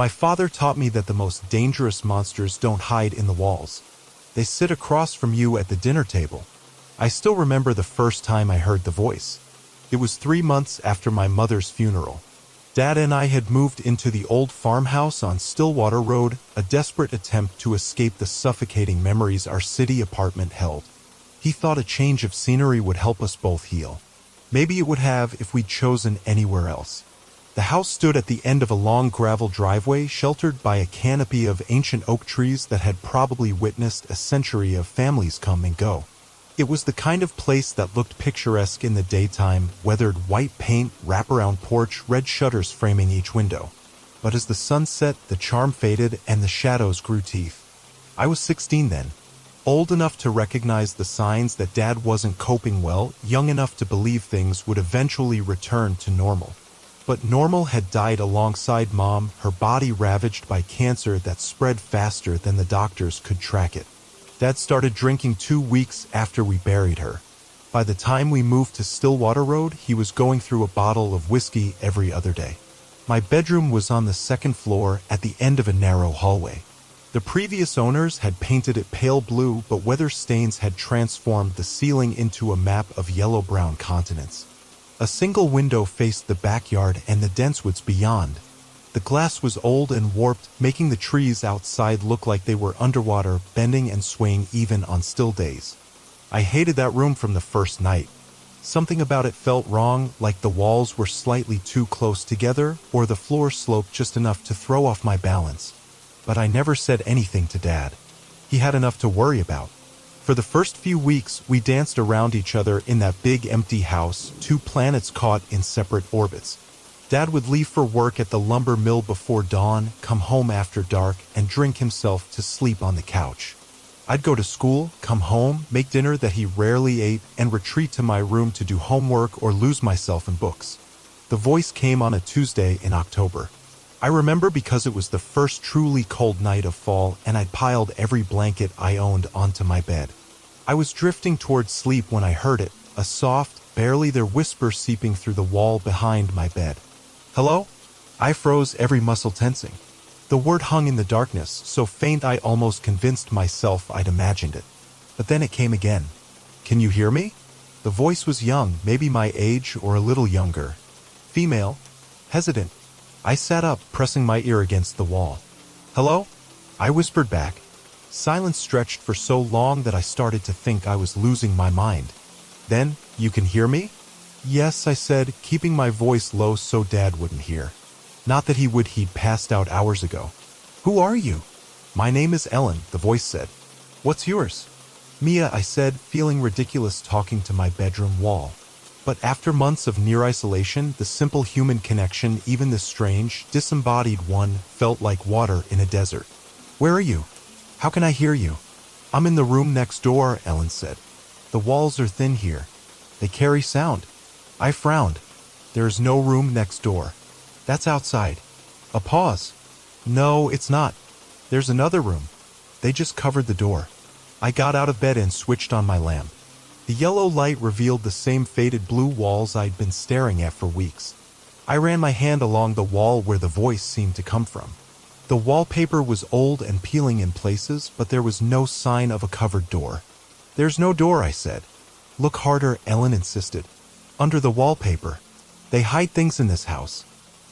My father taught me that the most dangerous monsters don't hide in the walls. They sit across from you at the dinner table. I still remember the first time I heard the voice. It was 3 months after my mother's funeral. Dad and I had moved into the old farmhouse on Stillwater Road, a desperate attempt to escape the suffocating memories our city apartment held. He thought a change of scenery would help us both heal. Maybe it would have if we'd chosen anywhere else. The house stood at the end of a long gravel driveway sheltered by a canopy of ancient oak trees that had probably witnessed a century of families come and go. It was the kind of place that looked picturesque in the daytime, weathered white paint, wraparound porch, red shutters framing each window. But as the sun set, the charm faded and the shadows grew teeth. I was 16 then, old enough to recognize the signs that Dad wasn't coping well, young enough to believe things would eventually return to normal. But normal had died alongside Mom, her body ravaged by cancer that spread faster than the doctors could track it. Dad started drinking 2 weeks after we buried her. By the time we moved to Stillwater Road, he was going through a bottle of whiskey every other day. My bedroom was on the second floor at the end of a narrow hallway. The previous owners had painted it pale blue, but weather stains had transformed the ceiling into a map of yellow-brown continents. A single window faced the backyard and the dense woods beyond. The glass was old and warped, making the trees outside look like they were underwater, bending and swaying even on still days. I hated that room from the first night. Something about it felt wrong, like the walls were slightly too close together, or the floor sloped just enough to throw off my balance. But I never said anything to Dad. He had enough to worry about. For the first few weeks, we danced around each other in that big empty house, 2 planets caught in separate orbits. Dad would leave for work at the lumber mill before dawn, come home after dark, and drink himself to sleep on the couch. I'd go to school, come home, make dinner that he rarely ate, and retreat to my room to do homework or lose myself in books. The voice came on a Tuesday in October. I remember because it was the first truly cold night of fall, and I'd piled every blanket I owned onto my bed. I was drifting towards sleep when I heard it, a soft, barely there whisper seeping through the wall behind my bed. "Hello?" I froze, every muscle tensing. The word hung in the darkness, so faint I almost convinced myself I'd imagined it. But then it came again. "Can you hear me?" The voice was young, maybe my age or a little younger. Female. Hesitant. I sat up, pressing my ear against the wall. "Hello?" I whispered back. Silence stretched for so long that I started to think I was losing my mind. Then, "You can hear me?" "Yes," I said, keeping my voice low so Dad wouldn't hear. Not that he would, he'd passed out hours ago. "Who are you?" "My name is Ellen," the voice said. "What's yours?" "Mia," I said, feeling ridiculous talking to my bedroom wall. But after months of near isolation, the simple human connection, even the strange, disembodied one, felt like water in a desert. "Where are you? How can I hear you?" "I'm in the room next door," Ellen said. "The walls are thin here. They carry sound." I frowned. "There is no room next door. That's outside." A pause. "No, it's not. There's another room. They just covered the door." I got out of bed and switched on my lamp. The yellow light revealed the same faded blue walls I'd been staring at for weeks. I ran my hand along the wall where the voice seemed to come from. The wallpaper was old and peeling in places, but there was no sign of a covered door. "There's no door," I said. "Look harder," Ellen insisted. "Under the wallpaper. They hide things in this house."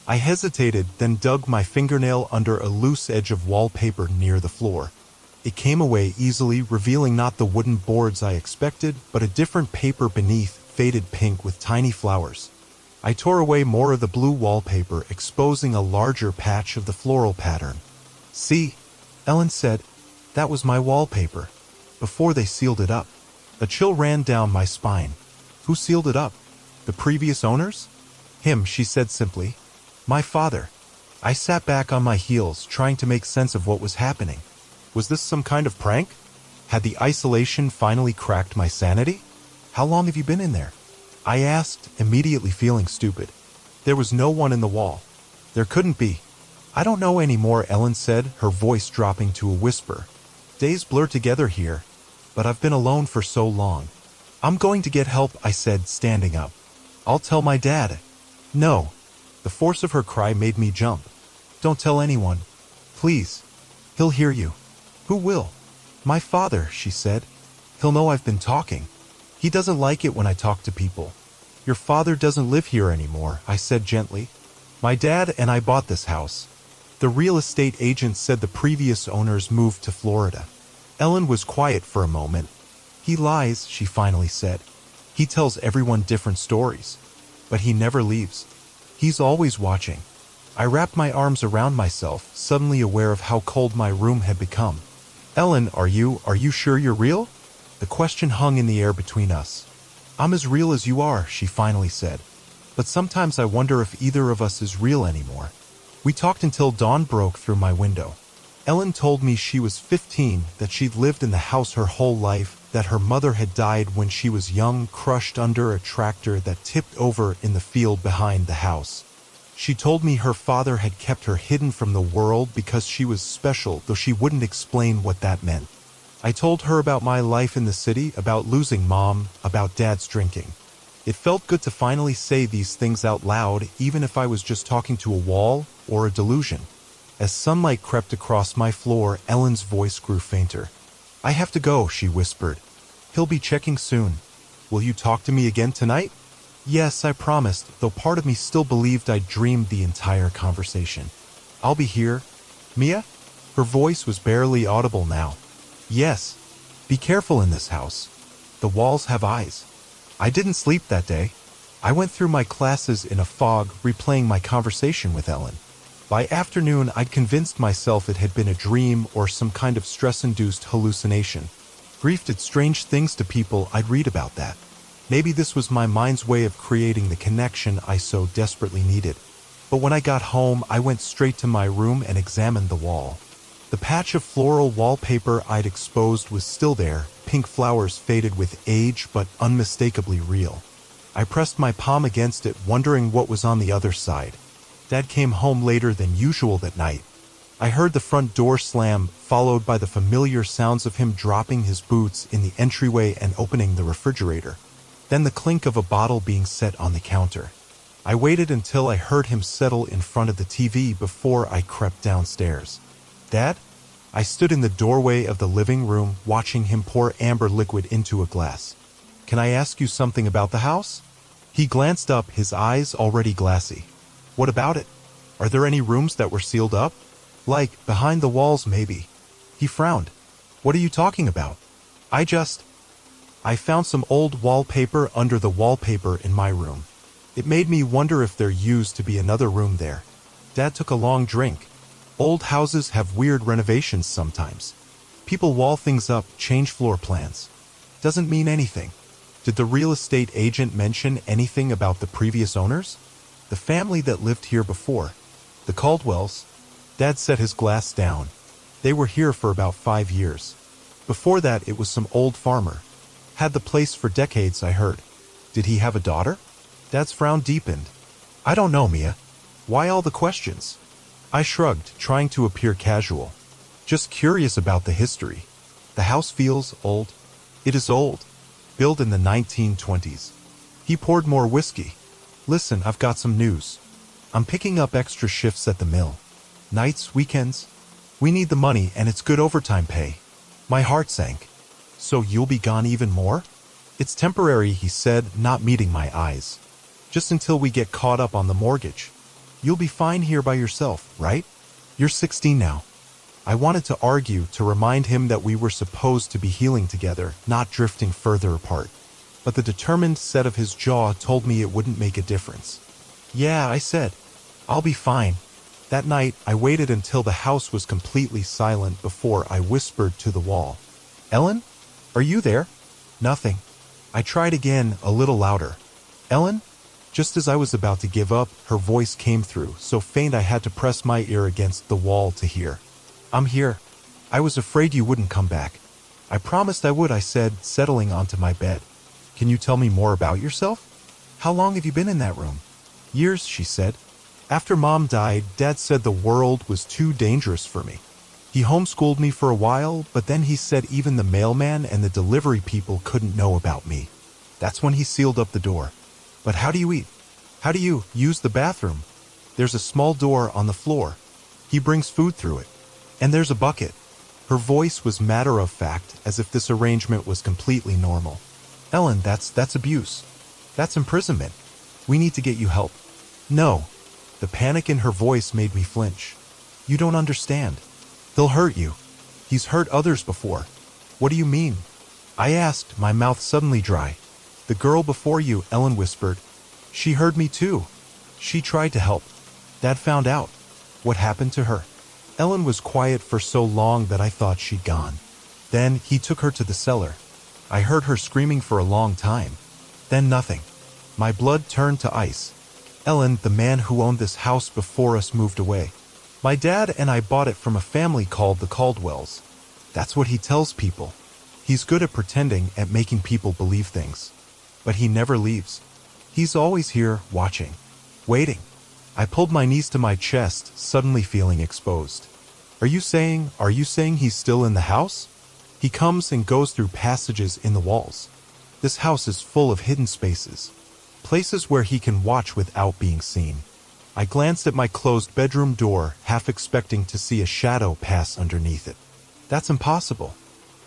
I hesitated, then dug my fingernail under a loose edge of wallpaper near the floor. It came away easily, revealing not the wooden boards I expected, but a different paper beneath, faded pink with tiny flowers. I tore away more of the blue wallpaper, exposing a larger patch of the floral pattern. "See," Ellen said, "that was my wallpaper, before they sealed it up." A chill ran down my spine. "Who sealed it up? The previous owners?" "Him," she said simply. "My father." I sat back on my heels, trying to make sense of what was happening. Was this some kind of prank? Had the isolation finally cracked my sanity? "How long have you been in there?" I asked, immediately feeling stupid. There was no one in the wall. There couldn't be. "I don't know anymore," Ellen said, her voice dropping to a whisper. "Days blur together here, but I've been alone for so long." "I'm going to get help," I said, standing up. "I'll tell my dad." "No." The force of her cry made me jump. Don't tell anyone. Please. He'll hear you. Who will? My father, she said. He'll know I've been talking. He doesn't like it when I talk to people. Your father doesn't live here anymore, I said gently. My dad and I bought this house. The real estate agent said the previous owners moved to Florida. Ellen was quiet for a moment. He lies, she finally said. He tells everyone different stories. But he never leaves. He's always watching. I wrapped my arms around myself, suddenly aware of how cold my room had become. Ellen, are you sure you're real? The question hung in the air between us. I'm as real as you are, she finally said. But sometimes I wonder if either of us is real anymore. We talked until dawn broke through my window. Ellen told me she was 15, that she'd lived in the house her whole life, that her mother had died when she was young, crushed under a tractor that tipped over in the field behind the house. She told me her father had kept her hidden from the world because she was special, though she wouldn't explain what that meant. I told her about my life in the city, about losing Mom, about Dad's drinking. It felt good to finally say these things out loud, even if I was just talking to a wall or a delusion. As sunlight crept across my floor, Ellen's voice grew fainter. I have to go, she whispered. He'll be checking soon. Will you talk to me again tonight? Yes, I promised, though part of me still believed I'd dreamed the entire conversation. I'll be here. Mia? Her voice was barely audible now. Yes. Be careful in this house. The walls have eyes. I didn't sleep that day. I went through my classes in a fog, replaying my conversation with Ellen. By afternoon, I'd convinced myself it had been a dream or some kind of stress-induced hallucination. Grief did strange things to people. I'd read about that. Maybe this was my mind's way of creating the connection I so desperately needed. But when I got home, I went straight to my room and examined the wall. The patch of floral wallpaper I'd exposed was still there, pink flowers faded with age but unmistakably real. I pressed my palm against it, wondering what was on the other side. Dad came home later than usual that night. I heard the front door slam, followed by the familiar sounds of him dropping his boots in the entryway and opening the refrigerator. Then the clink of a bottle being set on the counter. I waited until I heard him settle in front of the TV before I crept downstairs. Dad? I stood in the doorway of the living room, watching him pour amber liquid into a glass. Can I ask you something about the house? He glanced up, his eyes already glassy. What about it? Are there any rooms that were sealed up? Like, behind the walls, maybe. He frowned. What are you talking about? I found some old wallpaper under the wallpaper in my room. It made me wonder if there used to be another room there. Dad took a long drink. Old houses have weird renovations sometimes. People wall things up, change floor plans. Doesn't mean anything. Did the real estate agent mention anything about the previous owners? The family that lived here before. The Caldwells. Dad set his glass down. They were here for about 5 years. Before that, it was some old farmer. Had the place for decades, I heard. Did he have a daughter? Dad's frown deepened. I don't know, Mia. Why all the questions? I shrugged, trying to appear casual. Just curious about the history. The house feels old. It is old. Built in the 1920s. He poured more whiskey. Listen, I've got some news. I'm picking up extra shifts at the mill. Nights, weekends. We need the money, and it's good overtime pay. My heart sank. So you'll be gone even more? It's temporary, he said, not meeting my eyes. Just until we get caught up on the mortgage. You'll be fine here by yourself, right? You're 16 now. I wanted to argue, to remind him that we were supposed to be healing together, not drifting further apart. But the determined set of his jaw told me it wouldn't make a difference. Yeah, I said. I'll be fine. That night, I waited until the house was completely silent before I whispered to the wall. Ellen? Are you there? Nothing. I tried again, a little louder. Ellen? Just as I was about to give up, her voice came through, so faint I had to press my ear against the wall to hear. I'm here. I was afraid you wouldn't come back. I promised I would, I said, settling onto my bed. Can you tell me more about yourself? How long have you been in that room? Years, she said. After Mom died, Dad said the world was too dangerous for me. He homeschooled me for a while, but then he said even the mailman and the delivery people couldn't know about me. That's when he sealed up the door. But how do you eat? How do you use the bathroom? There's a small door on the floor. He brings food through it. And there's a bucket. Her voice was matter-of-fact, as if this arrangement was completely normal. Ellen, that's abuse. That's imprisonment. We need to get you help. No. The panic in her voice made me flinch. You don't understand. He'll hurt you. He's hurt others before. What do you mean? I asked, my mouth suddenly dry. The girl before you, Ellen whispered. She heard me too. She tried to help. Dad found out. What happened to her? Ellen was quiet for so long that I thought she'd gone. Then he took her to the cellar. I heard her screaming for a long time. Then nothing. My blood turned to ice. Ellen, the man who owned this house before us, moved away. My dad and I bought it from a family called the Caldwells. That's what he tells people. He's good at pretending, at making people believe things. But he never leaves. He's always here, watching. Waiting. I pulled my knees to my chest, suddenly feeling exposed. Are you saying he's still in the house? He comes and goes through passages in the walls. This house is full of hidden spaces. Places where he can watch without being seen. I glanced at my closed bedroom door, half expecting to see a shadow pass underneath it. That's impossible.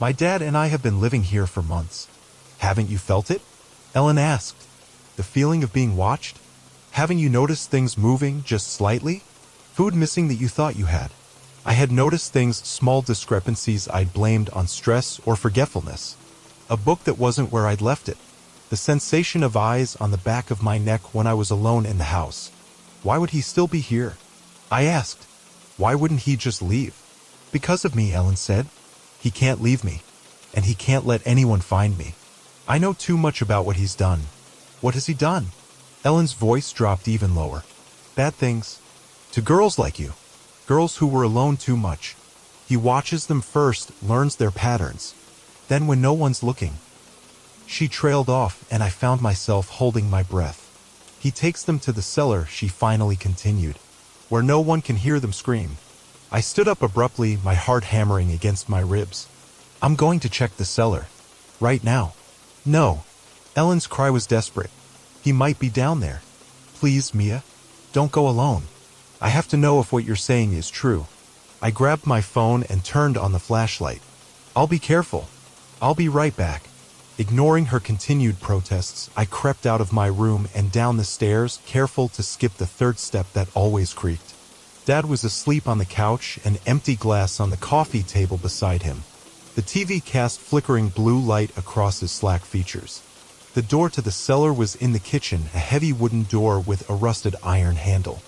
My dad and I have been living here for months. Haven't you felt it? Ellen asked. The feeling of being watched? Haven't you noticed things moving just slightly? Food missing that you thought you had. I had noticed things, small discrepancies I'd blamed on stress or forgetfulness. A book that wasn't where I'd left it. The sensation of eyes on the back of my neck when I was alone in the house. Why would he still be here? I asked. Why wouldn't he just leave? Because of me, Ellen said. He can't leave me. And he can't let anyone find me. I know too much about what he's done. What has he done? Ellen's voice dropped even lower. Bad things. To girls like you. Girls who were alone too much. He watches them first, learns their patterns. Then when no one's looking. She trailed off, and I found myself holding my breath. He takes them to the cellar, she finally continued, where no one can hear them scream. I stood up abruptly, my heart hammering against my ribs. I'm going to check the cellar. Right now. No. Ellen's cry was desperate. He might be down there. Please, Mia. Don't go alone. I have to know if what you're saying is true. I grabbed my phone and turned on the flashlight. I'll be careful. I'll be right back. Ignoring her continued protests, I crept out of my room and down the stairs, careful to skip the third step that always creaked. Dad was asleep on the couch, an empty glass on the coffee table beside him. The TV cast flickering blue light across his slack features. The door to the cellar was in the kitchen, a heavy wooden door with a rusted iron handle.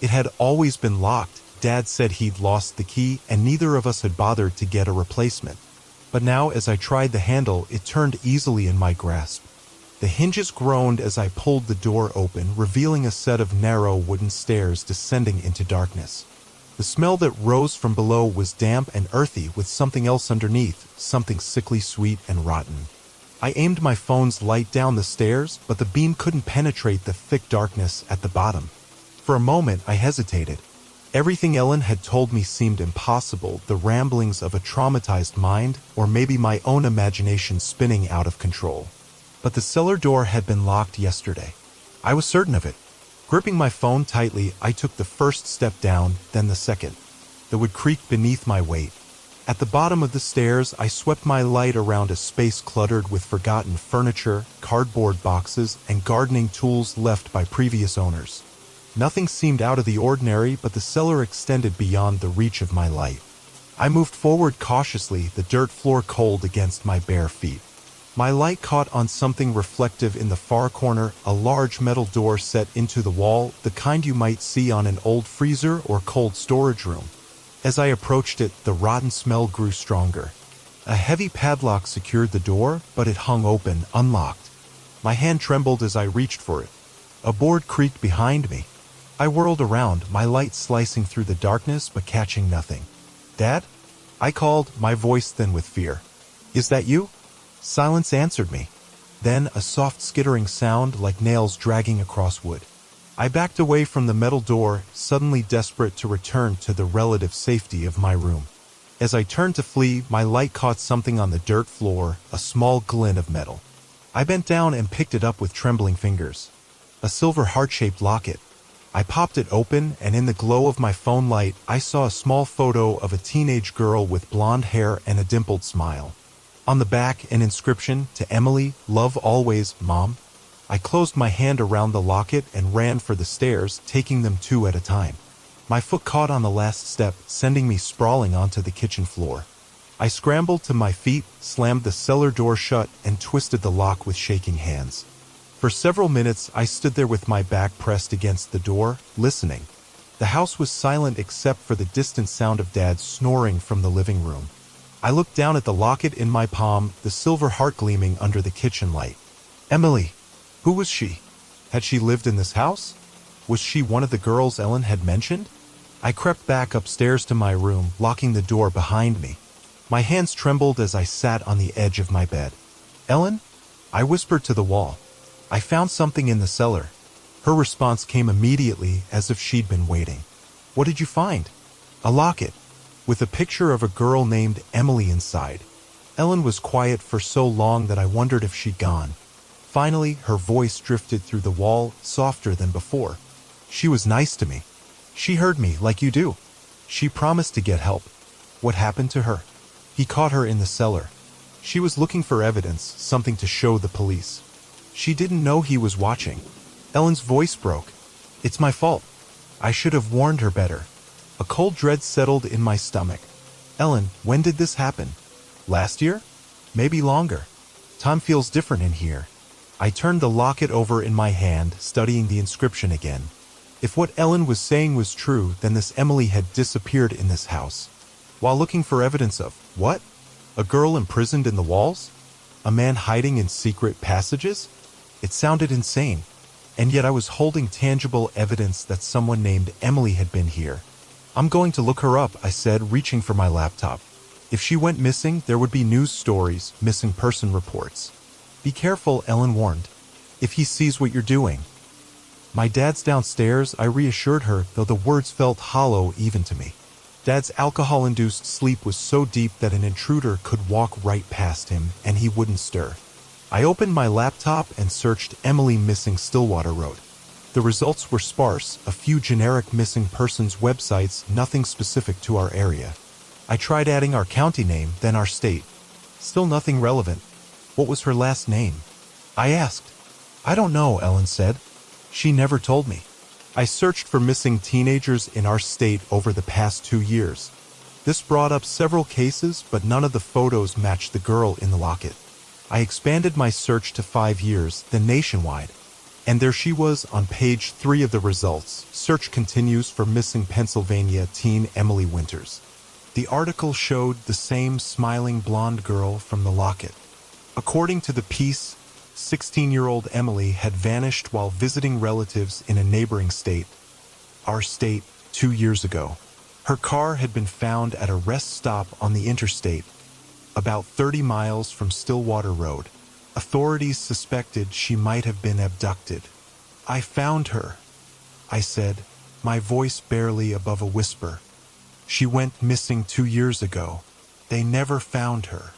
It had always been locked. Dad said he'd lost the key, and neither of us had bothered to get a replacement. But now, as I tried the handle, it turned easily in my grasp. The hinges groaned as I pulled the door open, revealing a set of narrow wooden stairs descending into darkness. The smell that rose from below was damp and earthy, with something else underneath, something sickly sweet and rotten. I aimed my phone's light down the stairs, but the beam couldn't penetrate the thick darkness at the bottom. For a moment, I hesitated. Everything Ellen had told me seemed impossible, the ramblings of a traumatized mind, or maybe my own imagination spinning out of control. But the cellar door had been locked yesterday. I was certain of it. Gripping my phone tightly, I took the first step down, then the second. That would creak beneath my weight. At the bottom of the stairs, I swept my light around a space cluttered with forgotten furniture, cardboard boxes, and gardening tools left by previous owners. Nothing seemed out of the ordinary, but the cellar extended beyond the reach of my light. I moved forward cautiously, the dirt floor cold against my bare feet. My light caught on something reflective in the far corner, a large metal door set into the wall, the kind you might see on an old freezer or cold storage room. As I approached it, the rotten smell grew stronger. A heavy padlock secured the door, but it hung open, unlocked. My hand trembled as I reached for it. A board creaked behind me. I whirled around, my light slicing through the darkness but catching nothing. "Dad?" I called, my voice thin with fear. "Is that you?" Silence answered me. Then a soft skittering sound like nails dragging across wood. I backed away from the metal door, suddenly desperate to return to the relative safety of my room. As I turned to flee, my light caught something on the dirt floor, a small glint of metal. I bent down and picked it up with trembling fingers. A silver heart-shaped locket. I popped it open, and in the glow of my phone light, I saw a small photo of a teenage girl with blonde hair and a dimpled smile. On the back, an inscription, "To Emily, love always, Mom." I closed my hand around the locket and ran for the stairs, taking them two at a time. My foot caught on the last step, sending me sprawling onto the kitchen floor. I scrambled to my feet, slammed the cellar door shut, and twisted the lock with shaking hands. For several minutes, I stood there with my back pressed against the door, listening. The house was silent except for the distant sound of Dad snoring from the living room. I looked down at the locket in my palm, the silver heart gleaming under the kitchen light. Emily. Who was she? Had she lived in this house? Was she one of the girls Ellen had mentioned? I crept back upstairs to my room, locking the door behind me. My hands trembled as I sat on the edge of my bed. Ellen? I whispered to the wall. I found something in the cellar. Her response came immediately, as if she'd been waiting. What did you find? A locket, with a picture of a girl named Emily inside. Ellen was quiet for so long that I wondered if she'd gone. Finally, her voice drifted through the wall, softer than before. She was nice to me. She heard me, like you do. She promised to get help. What happened to her? He caught her in the cellar. She was looking for evidence, something to show the police. She didn't know he was watching. Ellen's voice broke. It's my fault. I should have warned her better. A cold dread settled in my stomach. Ellen, when did this happen? Last year? Maybe longer. Time feels different in here. I turned the locket over in my hand, studying the inscription again. If what Ellen was saying was true, then this Emily had disappeared in this house. While looking for evidence of what? A girl imprisoned in the walls? A man hiding in secret passages? It sounded insane. And yet I was holding tangible evidence that someone named Emily had been here. I'm going to look her up, I said, reaching for my laptop. If she went missing, there would be news stories, missing person reports. Be careful, Ellen warned. If he sees what you're doing. My dad's downstairs, I reassured her, though the words felt hollow even to me. Dad's alcohol-induced sleep was so deep that an intruder could walk right past him, and he wouldn't stir. I opened my laptop and searched Emily missing Stillwater Road. The results were sparse, a few generic missing persons websites, nothing specific to our area. I tried adding our county name, then our state. Still nothing relevant. What was her last name? I asked. I don't know, Ellen said. She never told me. I searched for missing teenagers in our state over the past 2 years. This brought up several cases, but none of the photos matched the girl in the locket. I expanded my search to 5 years, then nationwide. And there she was on page 3 of the results. Search continues for missing Pennsylvania teen Emily Winters. The article showed the same smiling blonde girl from the locket. According to the piece, 16-year-old Emily had vanished while visiting relatives in a neighboring state. Our state, 2 years ago. Her car had been found at a rest stop on the interstate, about 30 miles from Stillwater Road. Authorities suspected she might have been abducted. I found her, I said, my voice barely above a whisper. She went missing 2 years ago. They never found her.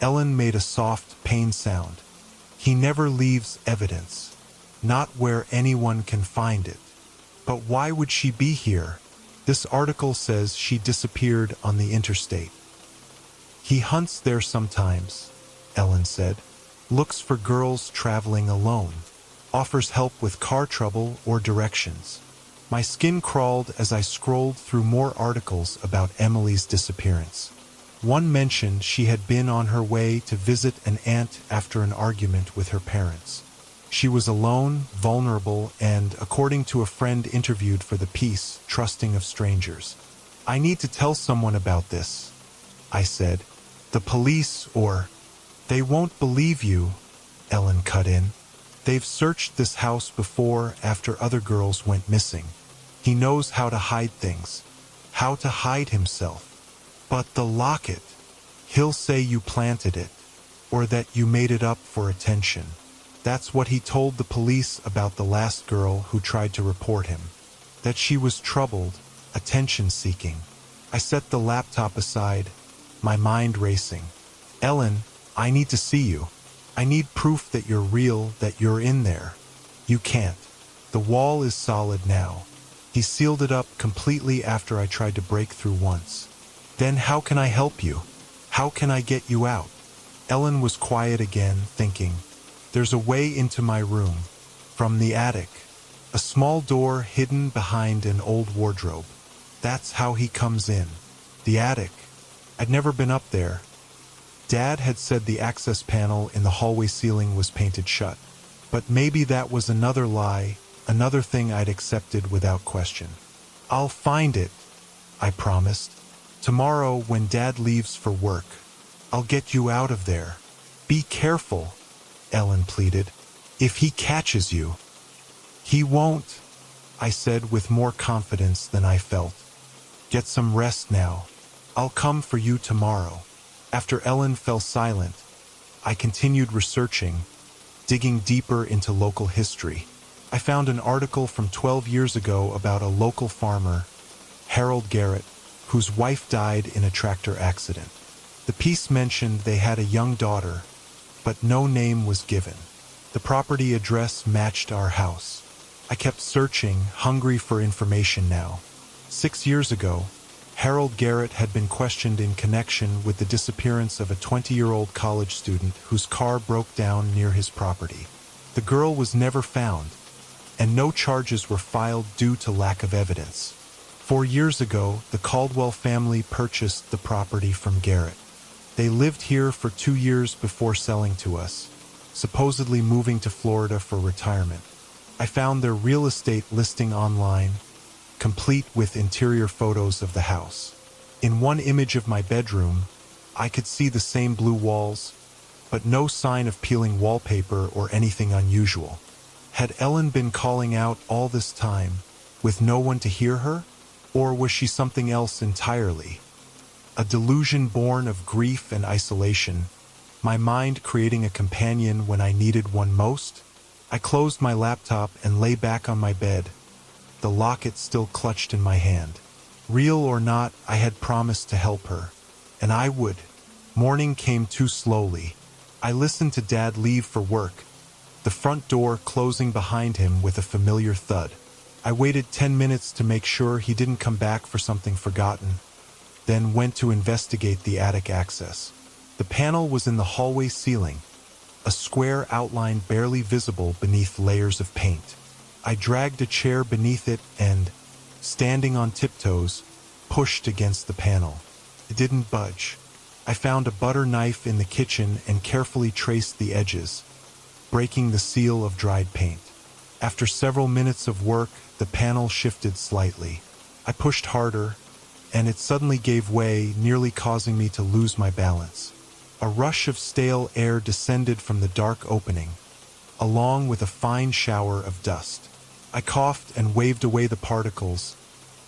Ellen made a soft pain sound. He never leaves evidence, not where anyone can find it. But why would she be here? This article says she disappeared on the interstate. He hunts there sometimes, Ellen said. Looks for girls traveling alone. Offers help with car trouble or directions. My skin crawled as I scrolled through more articles about Emily's disappearance. One mentioned she had been on her way to visit an aunt after an argument with her parents. She was alone, vulnerable, and, according to a friend interviewed for the piece, trusting of strangers. I need to tell someone about this, I said. The police or... They won't believe you, Ellen cut in. They've searched this house before after other girls went missing. He knows how to hide things, how to hide himself. But the locket, he'll say you planted it, or that you made it up for attention. That's what he told the police about the last girl who tried to report him. That she was troubled, attention-seeking. I set the laptop aside, my mind racing. Ellen, I need to see you. I need proof that you're real, that you're in there. You can't. The wall is solid now. He sealed it up completely after I tried to break through once. Then how can I help you? How can I get you out? Ellen was quiet again, thinking. There's a way into my room. From the attic. A small door hidden behind an old wardrobe. That's how he comes in. The attic. I'd never been up there. Dad had said the access panel in the hallway ceiling was painted shut. But maybe that was another lie, another thing I'd accepted without question. I'll find it, I promised. Tomorrow, when Dad leaves for work, I'll get you out of there. Be careful, Ellen pleaded. If he catches you. He won't, I said with more confidence than I felt. Get some rest now. I'll come for you tomorrow. After Ellen fell silent, I continued researching, digging deeper into local history. I found an article from 12 years ago about a local farmer, Harold Garrett, whose wife died in a tractor accident. The piece mentioned they had a young daughter, but no name was given. The property address matched our house. I kept searching, hungry for information now. 6 years ago, Harold Garrett had been questioned in connection with the disappearance of a 20-year-old college student whose car broke down near his property. The girl was never found, and no charges were filed due to lack of evidence. 4 years ago, the Caldwell family purchased the property from Garrett. They lived here for 2 years before selling to us, supposedly moving to Florida for retirement. I found their real estate listing online, complete with interior photos of the house. In one image of my bedroom, I could see the same blue walls, but no sign of peeling wallpaper or anything unusual. Had Ellen been calling out all this time, with no one to hear her? Or was she something else entirely? A delusion born of grief and isolation, my mind creating a companion when I needed one most? I closed my laptop and lay back on my bed, the locket still clutched in my hand. Real or not, I had promised to help her, and I would. Morning came too slowly. I listened to Dad leave for work, the front door closing behind him with a familiar thud. I waited 10 minutes to make sure he didn't come back for something forgotten, then went to investigate the attic access. The panel was in the hallway ceiling, a square outline barely visible beneath layers of paint. I dragged a chair beneath it and, standing on tiptoes, pushed against the panel. It didn't budge. I found a butter knife in the kitchen and carefully traced the edges, breaking the seal of dried paint. After several minutes of work, the panel shifted slightly. I pushed harder, and it suddenly gave way, nearly causing me to lose my balance. A rush of stale air descended from the dark opening, along with a fine shower of dust. I coughed and waved away the particles,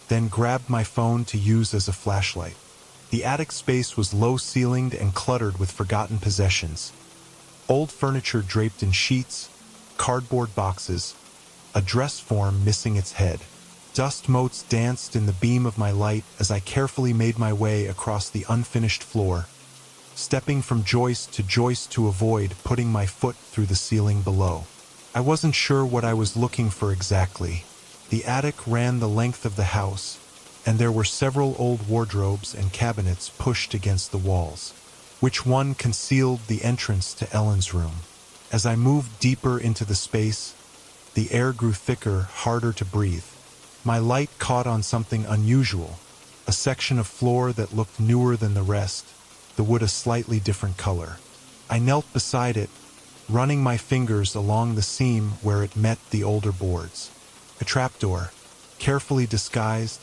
then grabbed my phone to use as a flashlight. The attic space was low-ceilinged and cluttered with forgotten possessions. Old furniture draped in sheets, cardboard boxes, a dress form missing its head. Dust motes danced in the beam of my light as I carefully made my way across the unfinished floor, stepping from joist to avoid putting my foot through the ceiling below. I wasn't sure what I was looking for exactly. The attic ran the length of the house, and there were several old wardrobes and cabinets pushed against the walls. Which one concealed the entrance to Ellen's room? As I moved deeper into the space, the air grew thicker, harder to breathe. My light caught on something unusual, a section of floor that looked newer than the rest, the wood a slightly different color. I knelt beside it, running my fingers along the seam where it met the older boards. A trapdoor, carefully disguised,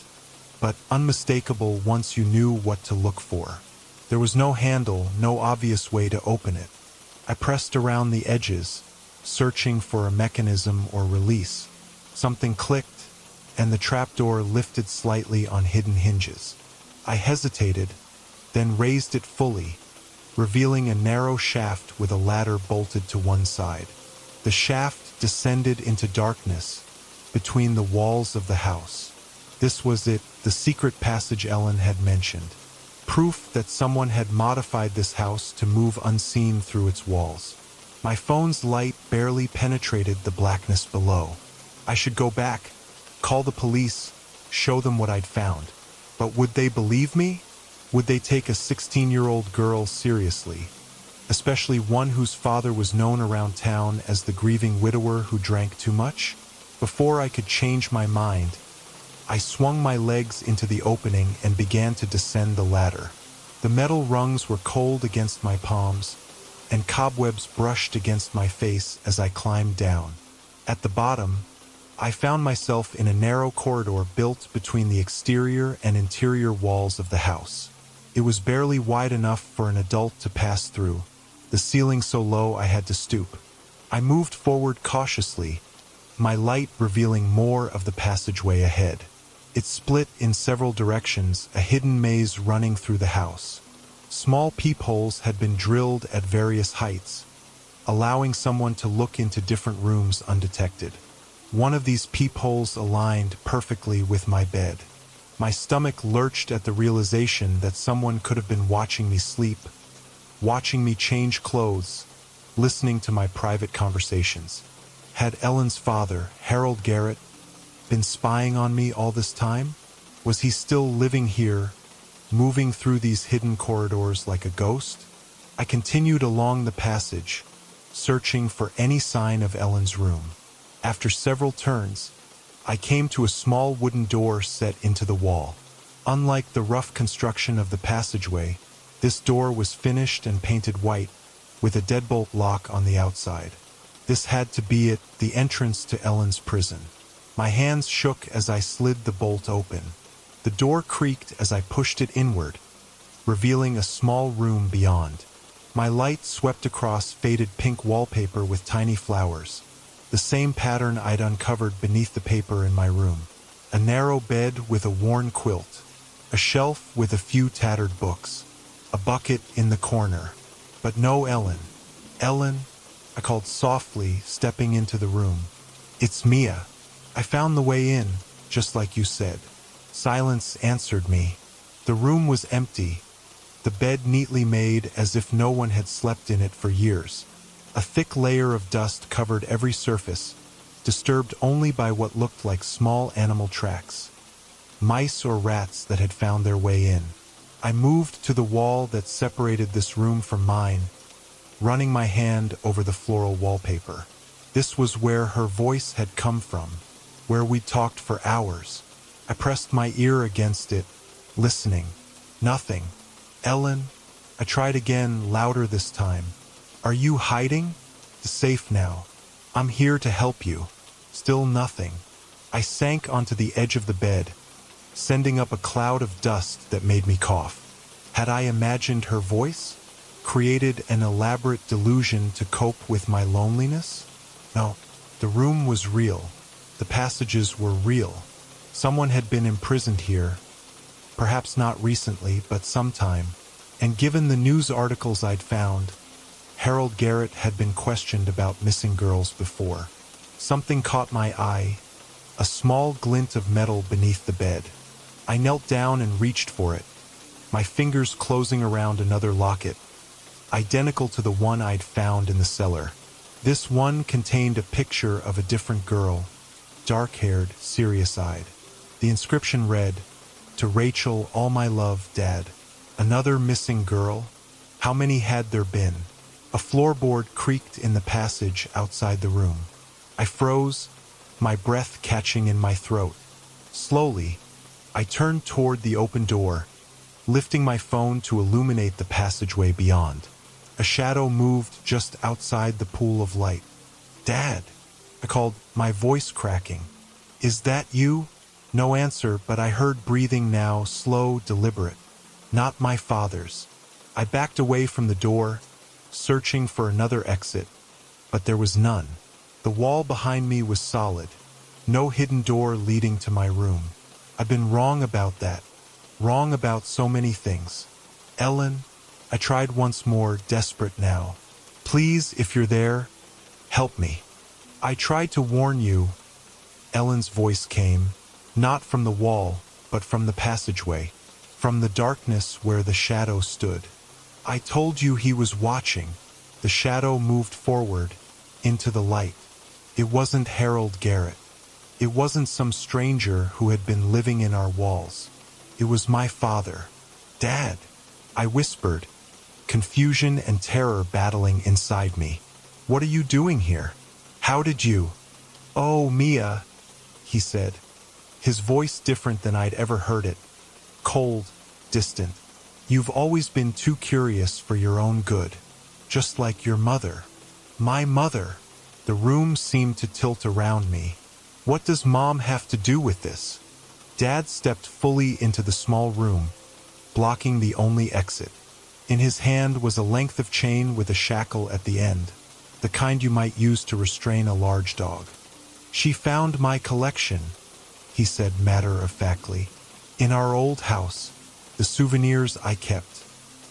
but unmistakable once you knew what to look for. There was no handle, no obvious way to open it. I pressed around the edges, searching for a mechanism or release. Something clicked, and the trapdoor lifted slightly on hidden hinges. I hesitated, then raised it fully, revealing a narrow shaft with a ladder bolted to one side. The shaft descended into darkness between the walls of the house. This was it, the secret passage Ellen had mentioned. Proof that someone had modified this house to move unseen through its walls. My phone's light barely penetrated the blackness below. I should go back, call the police, show them what I'd found. But would they believe me? Would they take a 16-year-old girl seriously? Especially one whose father was known around town as the grieving widower who drank too much? Before I could change my mind, I swung my legs into the opening and began to descend the ladder. The metal rungs were cold against my palms, and cobwebs brushed against my face as I climbed down. At the bottom, I found myself in a narrow corridor built between the exterior and interior walls of the house. It was barely wide enough for an adult to pass through, the ceiling so low I had to stoop. I moved forward cautiously, my light revealing more of the passageway ahead. It split in several directions, a hidden maze running through the house. Small peepholes had been drilled at various heights, allowing someone to look into different rooms undetected. One of these peepholes aligned perfectly with my bed. My stomach lurched at the realization that someone could have been watching me sleep, watching me change clothes, listening to my private conversations. Had Ellen's father, Harold Garrett, been spying on me all this time? Was he still living here, moving through these hidden corridors like a ghost? I continued along the passage, searching for any sign of Ellen's room. After several turns, I came to a small wooden door set into the wall. Unlike the rough construction of the passageway, this door was finished and painted white, with a deadbolt lock on the outside. This had to be it, the entrance to Ellen's prison. My hands shook as I slid the bolt open. The door creaked as I pushed it inward, revealing a small room beyond. My light swept across faded pink wallpaper with tiny flowers, the same pattern I'd uncovered beneath the paper in my room. A narrow bed with a worn quilt, a shelf with a few tattered books, a bucket in the corner. But no Ellen. Ellen, I called softly, stepping into the room. It's Mia. I found the way in, just like you said. Silence answered me. The room was empty, the bed neatly made as if no one had slept in it for years. A thick layer of dust covered every surface, disturbed only by what looked like small animal tracks. Mice or rats that had found their way in. I moved to the wall that separated this room from mine, running my hand over the floral wallpaper. This was where her voice had come from, where we'd talked for hours. I pressed my ear against it, listening. Nothing. Ellen, I tried again, louder this time. Are you hiding? Safe now. I'm here to help you. Still nothing. I sank onto the edge of the bed, sending up a cloud of dust that made me cough. Had I imagined her voice? Created an elaborate delusion to cope with my loneliness? No, the room was real. The passages were real. Someone had been imprisoned here, perhaps not recently, but sometime, and given the news articles I'd found, Harold Garrett had been questioned about missing girls before. Something caught my eye, a small glint of metal beneath the bed. I knelt down and reached for it, my fingers closing around another locket, identical to the one I'd found in the cellar. This one contained a picture of a different girl, dark-haired, serious-eyed. The inscription read, "To Rachel, all my love, Dad." Another missing girl? How many had there been? A floorboard creaked in the passage outside the room. I froze, my breath catching in my throat. Slowly, I turned toward the open door, lifting my phone to illuminate the passageway beyond. A shadow moved just outside the pool of light. "Dad," I called, my voice cracking. "Is that you?" No answer, but I heard breathing now, slow, deliberate. Not my father's. I backed away from the door, searching for another exit, but there was none. The wall behind me was solid, no hidden door leading to my room. I've been wrong about that, wrong about so many things. "Ellen," I tried once more, desperate now. "Please, if you're there, help me. I tried to warn you." Ellen's voice came, not from the wall, but from the passageway, from the darkness where the shadow stood. "I told you he was watching." The shadow moved forward, into the light. It wasn't Harold Garrett. It wasn't some stranger who had been living in our walls. It was my father. Dad, I whispered, confusion and terror battling inside me. What are you doing here? How did you? Oh, Mia, he said, his voice different than I'd ever heard it. Cold, distant. You've always been too curious for your own good. Just like your mother. My mother. The room seemed to tilt around me. What does Mom have to do with this? Dad stepped fully into the small room, blocking the only exit. In his hand was a length of chain with a shackle at the end, the kind you might use to restrain a large dog. She found my collection, he said matter-of-factly. In our old house, the souvenirs I kept.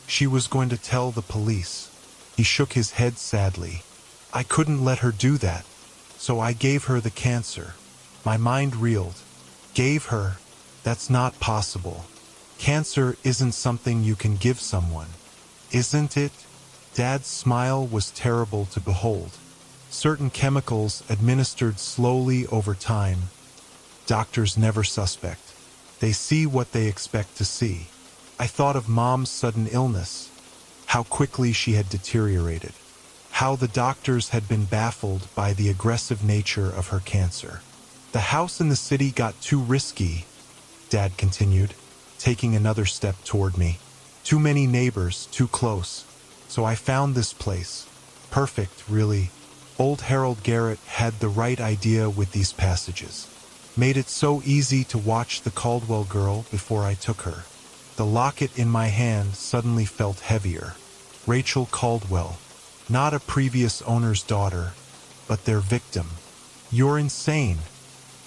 She was going to tell the police. He shook his head sadly. I couldn't let her do that, so I gave her the cancer. My mind reeled. Gave her? That's not possible. Cancer isn't something you can give someone. Isn't it? Dad's smile was terrible to behold. Certain chemicals administered slowly over time. Doctors never suspect. They see what they expect to see. I thought of Mom's sudden illness, how quickly she had deteriorated, how the doctors had been baffled by the aggressive nature of her cancer. The house in the city got too risky, Dad continued, taking another step toward me. Too many neighbors, too close. So I found this place. Perfect, really. Old Harold Garrett had the right idea with these passages. Made it so easy to watch the Caldwell girl before I took her. The locket in my hand suddenly felt heavier. Rachel Caldwell, not a previous owner's daughter, but their victim. You're insane,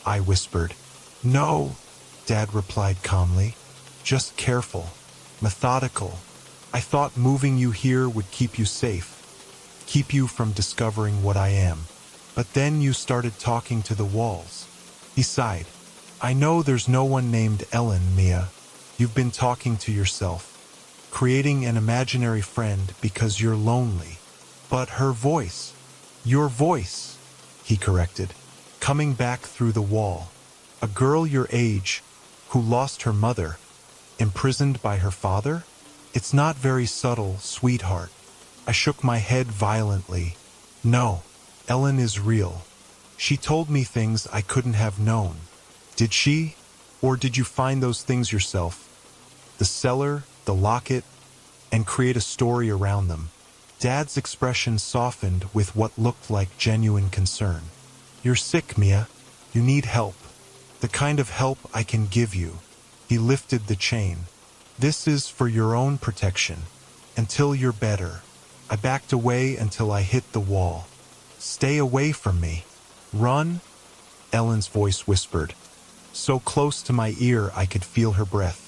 I whispered. No, Dad replied calmly. Just careful, methodical. I thought moving you here would keep you safe, keep you from discovering what I am. But then you started talking to the walls. He sighed. I know there's no one named Ellen, Mia. You've been talking to yourself, creating an imaginary friend because you're lonely. But her voice, your voice, he corrected, coming back through the wall. A girl your age, who lost her mother, imprisoned by her father? It's not very subtle, sweetheart. I shook my head violently. No, Ellen is real. She told me things I couldn't have known. Did she? Or did you find those things yourself? The cellar, the locket, and create a story around them. Dad's expression softened with what looked like genuine concern. You're sick, Mia. You need help. The kind of help I can give you. He lifted the chain. This is for your own protection. Until you're better. I backed away until I hit the wall. Stay away from me. Run? Ellen's voice whispered. So close to my ear I could feel her breath.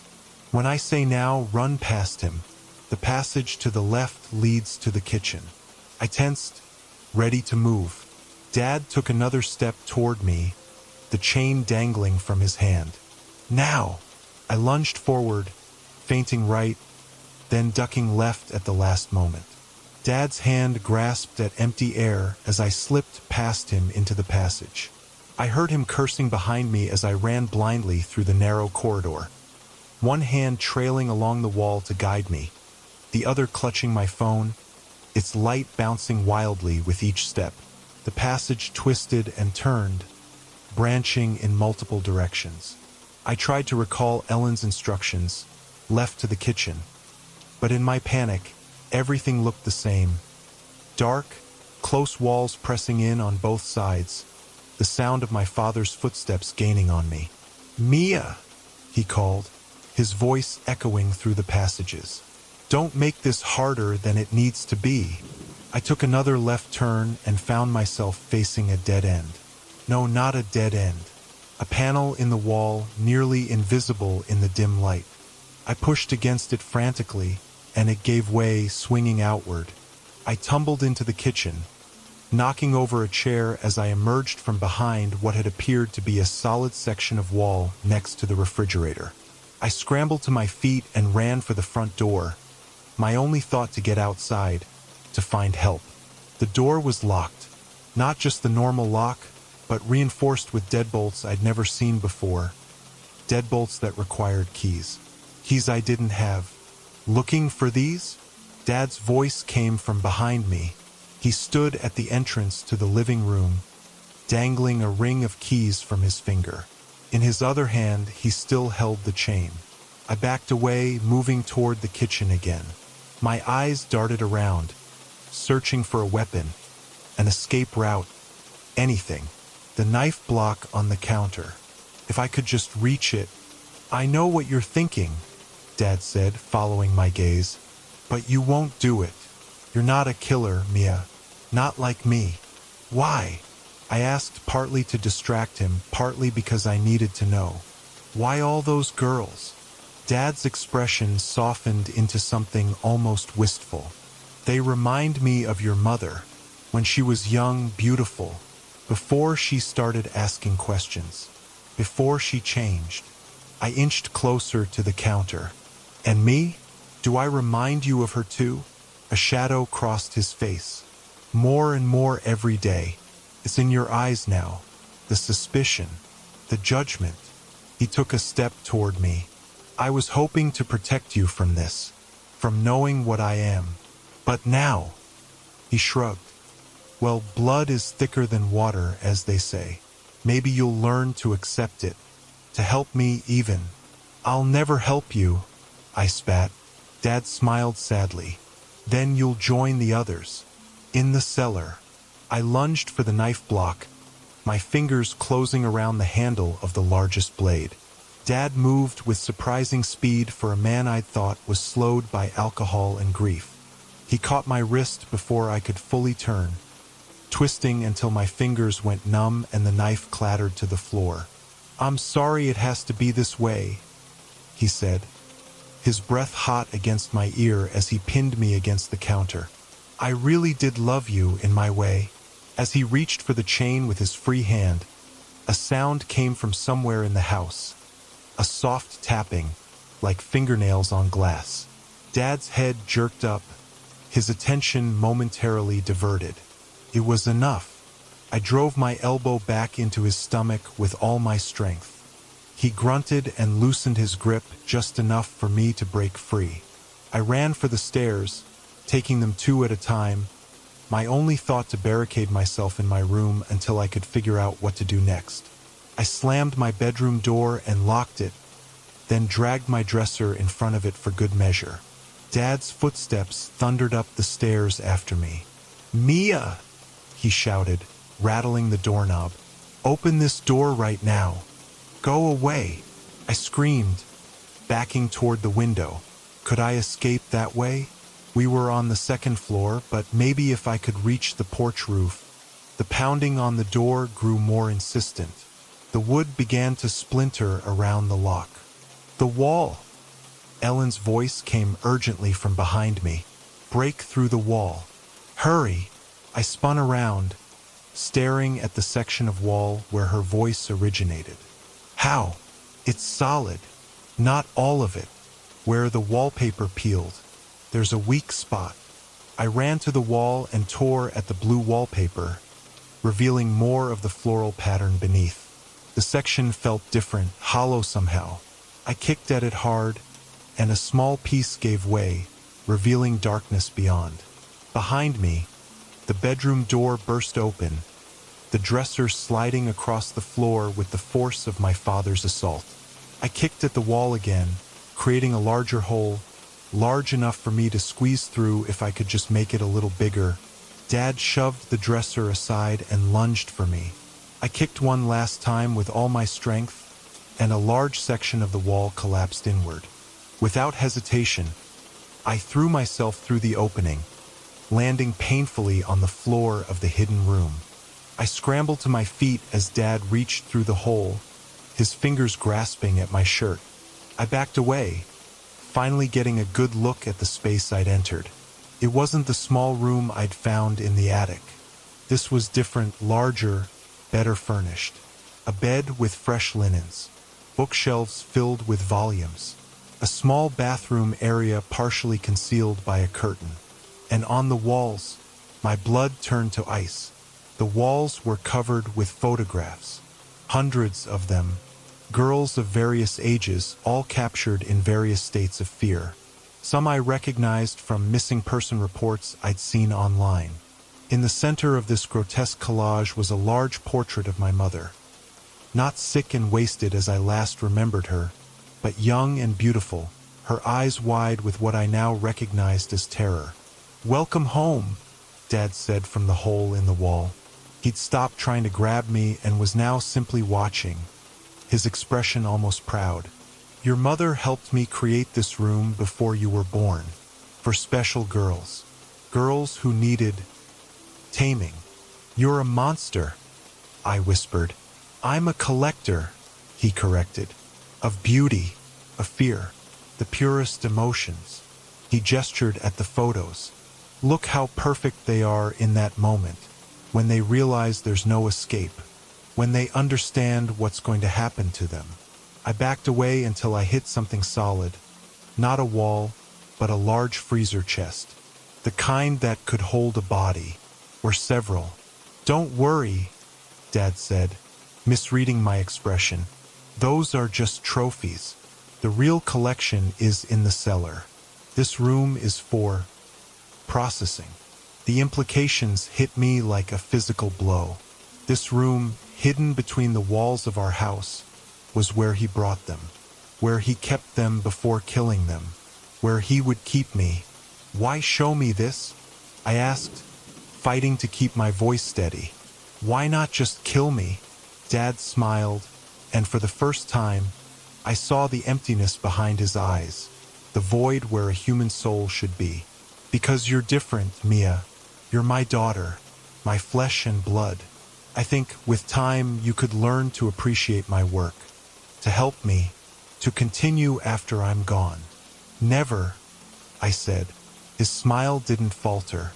When I say now, run past him. The passage to the left leads to the kitchen. I tensed, ready to move. Dad took another step toward me, the chain dangling from his hand. Now! I lunged forward, feinting right, then ducking left at the last moment. Dad's hand grasped at empty air as I slipped past him into the passage. I heard him cursing behind me as I ran blindly through the narrow corridor, one hand trailing along the wall to guide me, the other clutching my phone, its light bouncing wildly with each step. The passage twisted and turned, branching in multiple directions. I tried to recall Ellen's instructions, left to the kitchen, but in my panic, everything looked the same. Dark, close walls pressing in on both sides, the sound of my father's footsteps gaining on me. Mia, he called, his voice echoing through the passages. Don't make this harder than it needs to be. I took another left turn and found myself facing a dead end. No, not a dead end. A panel in the wall, nearly invisible in the dim light. I pushed against it frantically, and it gave way, swinging outward. I tumbled into the kitchen, knocking over a chair as I emerged from behind what had appeared to be a solid section of wall next to the refrigerator. I scrambled to my feet and ran for the front door, my only thought to get outside, to find help. The door was locked. Not just the normal lock, but reinforced with deadbolts I'd never seen before. Deadbolts that required keys. Keys I didn't have. Looking for these? Dad's voice came from behind me. He stood at the entrance to the living room, dangling a ring of keys from his finger. In his other hand, he still held the chain. I backed away, moving toward the kitchen again. My eyes darted around, searching for a weapon, an escape route, anything. The knife block on the counter. If I could just reach it. I know what you're thinking, Dad said, following my gaze. But you won't do it. You're not a killer, Mia. Not like me. Why? I asked, partly to distract him, partly because I needed to know. Why all those girls? Dad's expression softened into something almost wistful. They remind me of your mother, when she was young, beautiful, before she started asking questions, before she changed. I inched closer to the counter. And me? Do I remind you of her too? A shadow crossed his face. More and more every day. It's in your eyes now. The suspicion, the judgment. He took a step toward me. I was hoping to protect you from this, from knowing what I am. But now, he shrugged. Well, blood is thicker than water, as they say. Maybe you'll learn to accept it, to help me even. I'll never help you, I spat. Dad smiled sadly. Then you'll join the others. In the cellar. I lunged for the knife block, my fingers closing around the handle of the largest blade. Dad moved with surprising speed for a man I'd thought was slowed by alcohol and grief. He caught my wrist before I could fully turn, twisting until my fingers went numb and the knife clattered to the floor. I'm sorry it has to be this way, he said, his breath hot against my ear as he pinned me against the counter. I really did love you in my way. As he reached for the chain with his free hand, a sound came from somewhere in the house. A soft tapping, like fingernails on glass. Dad's head jerked up, his attention momentarily diverted. It was enough. I drove my elbow back into his stomach with all my strength. He grunted and loosened his grip just enough for me to break free. I ran for the stairs, taking them two at a time, my only thought to barricade myself in my room until I could figure out what to do next. I slammed my bedroom door and locked it, then dragged my dresser in front of it for good measure. Dad's footsteps thundered up the stairs after me. Mia, he shouted, rattling the doorknob. Open this door right now. Go away. I screamed, backing toward the window. Could I escape that way? We were on the second floor, but maybe if I could reach the porch roof. The pounding on the door grew more insistent. The wood began to splinter around the lock. The wall! Ellen's voice came urgently from behind me. Break through the wall. Hurry! I spun around, staring at the section of wall where her voice originated. How? It's solid. Not all of it. Where the wallpaper peeled. There's a weak spot. I ran to the wall and tore at the blue wallpaper, revealing more of the floral pattern beneath. The section felt different, hollow somehow. I kicked at it hard, and a small piece gave way, revealing darkness beyond. Behind me, the bedroom door burst open, the dresser sliding across the floor with the force of my father's assault. I kicked at the wall again, creating a larger hole, large enough for me to squeeze through if I could just make it a little bigger. Dad shoved the dresser aside and lunged for me. I kicked one last time with all my strength, and a large section of the wall collapsed inward. Without hesitation, I threw myself through the opening, landing painfully on the floor of the hidden room. I scrambled to my feet as Dad reached through the hole, his fingers grasping at my shirt. I backed away, finally getting a good look at the space I'd entered. It wasn't the small room I'd found in the attic. This was different, larger, better furnished. A bed with fresh linens, bookshelves filled with volumes, a small bathroom area partially concealed by a curtain. And on the walls, my blood turned to ice. The walls were covered with photographs, hundreds of them, girls of various ages, all captured in various states of fear. Some I recognized from missing person reports I'd seen online. In the center of this grotesque collage was a large portrait of my mother. Not sick and wasted as I last remembered her, but young and beautiful, her eyes wide with what I now recognized as terror. "Welcome home," Dad said from the hole in the wall. He'd stopped trying to grab me and was now simply watching, his expression almost proud. "Your mother helped me create this room before you were born, for special girls. Girls who needed taming." "You're a monster," I whispered. "I'm a collector," he corrected. "Of beauty, of fear, the purest emotions." He gestured at the photos. "Look how perfect they are in that moment, when they realize there's no escape, when they understand what's going to happen to them." I backed away until I hit something solid, not a wall, but a large freezer chest, the kind that could hold a body, or several. "Don't worry," Dad said, misreading my expression. "Those are just trophies. The real collection is in the cellar. This room is for processing." The implications hit me like a physical blow. This room, hidden between the walls of our house, was where he brought them, where he kept them before killing them, where he would keep me. "Why show me this?" I asked, fighting to keep my voice steady. "Why not just kill me?" Dad smiled, and for the first time, I saw the emptiness behind his eyes, the void where a human soul should be. "Because you're different, Mia. You're my daughter, my flesh and blood. I think with time you could learn to appreciate my work, to help me, to continue after I'm gone." "Never," I said. His smile didn't falter.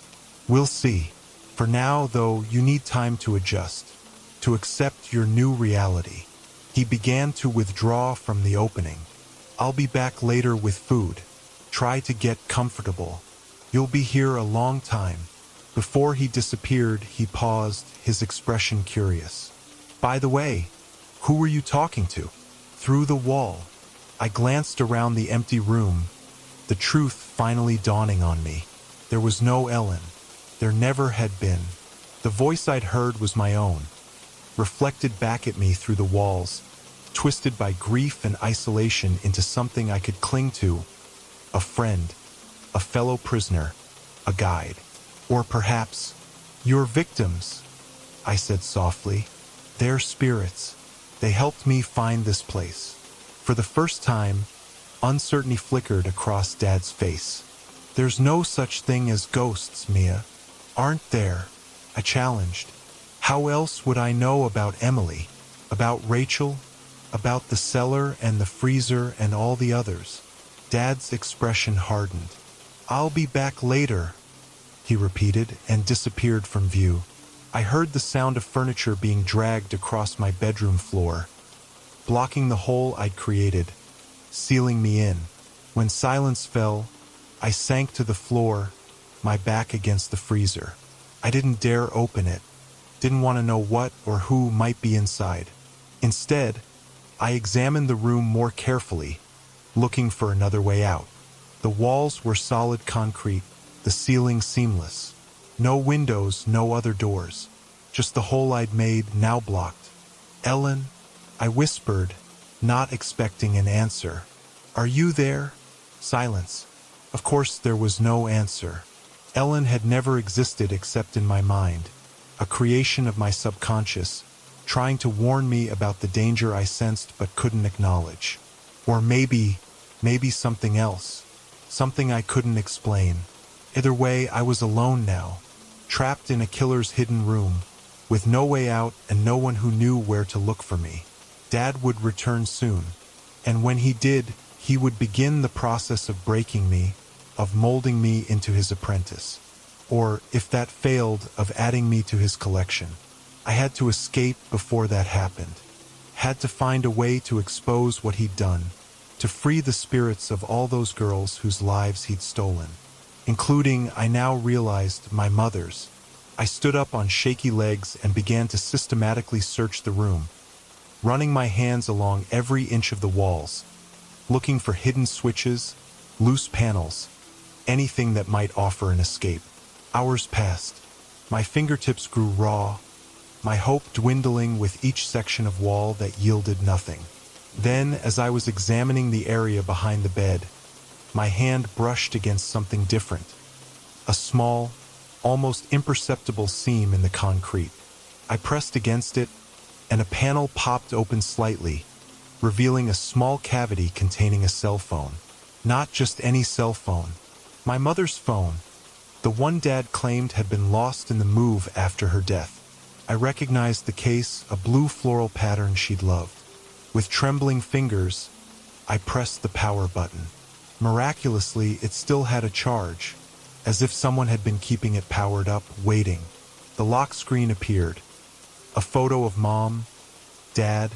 "We'll see. For now, though, you need time to adjust, to accept your new reality." He began to withdraw from the opening. "I'll be back later with food. Try to get comfortable. You'll be here a long time." Before he disappeared, he paused, his expression curious. "By the way, who were you talking to?" Through the wall. I glanced around the empty room, the truth finally dawning on me. There was no Ellen. There never had been. The voice I'd heard was my own, reflected back at me through the walls, twisted by grief and isolation into something I could cling to. A friend, a fellow prisoner, a guide. Or perhaps, "Your victims," I said softly. "Their spirits. They helped me find this place." For the first time, uncertainty flickered across Dad's face. "There's no such thing as ghosts, Mia." "Aren't there?" I challenged. "How else would I know about Emily, about Rachel, about the cellar and the freezer and all the others?" Dad's expression hardened. "I'll be back later," he repeated, and disappeared from view. I heard the sound of furniture being dragged across my bedroom floor, blocking the hole I'd created, sealing me in. When silence fell, I sank to the floor, my back against the freezer. I didn't dare open it, didn't want to know what or who might be inside. Instead, I examined the room more carefully, looking for another way out. The walls were solid concrete, the ceiling seamless. No windows, no other doors. Just the hole I'd made, now blocked. "Ellen," I whispered, not expecting an answer. "Are you there?" Silence. Of course there was no answer. Ellen had never existed except in my mind, a creation of my subconscious, trying to warn me about the danger I sensed but couldn't acknowledge. Or maybe something else, something I couldn't explain. Either way, I was alone now, trapped in a killer's hidden room, with no way out and no one who knew where to look for me. Dad would return soon, and when he did, he would begin the process of breaking me, of molding me into his apprentice. Or, if that failed, of adding me to his collection. I had to escape before that happened. Had to find a way to expose what he'd done, to free the spirits of all those girls whose lives he'd stolen. Including, I now realized, my mother's. I stood up on shaky legs and began to systematically search the room, running my hands along every inch of the walls, looking for hidden switches, loose panels, anything that might offer an escape. Hours passed. My fingertips grew raw, my hope dwindling with each section of wall that yielded nothing. Then, as I was examining the area behind the bed, my hand brushed against something different. A small, almost imperceptible seam in the concrete. I pressed against it, and a panel popped open slightly, revealing a small cavity containing a cell phone. Not just any cell phone. My mother's phone, the one Dad claimed had been lost in the move after her death. I recognized the case, a blue floral pattern she'd loved. With trembling fingers, I pressed the power button. Miraculously, it still had a charge, as if someone had been keeping it powered up, waiting. The lock screen appeared. A photo of Mom, Dad,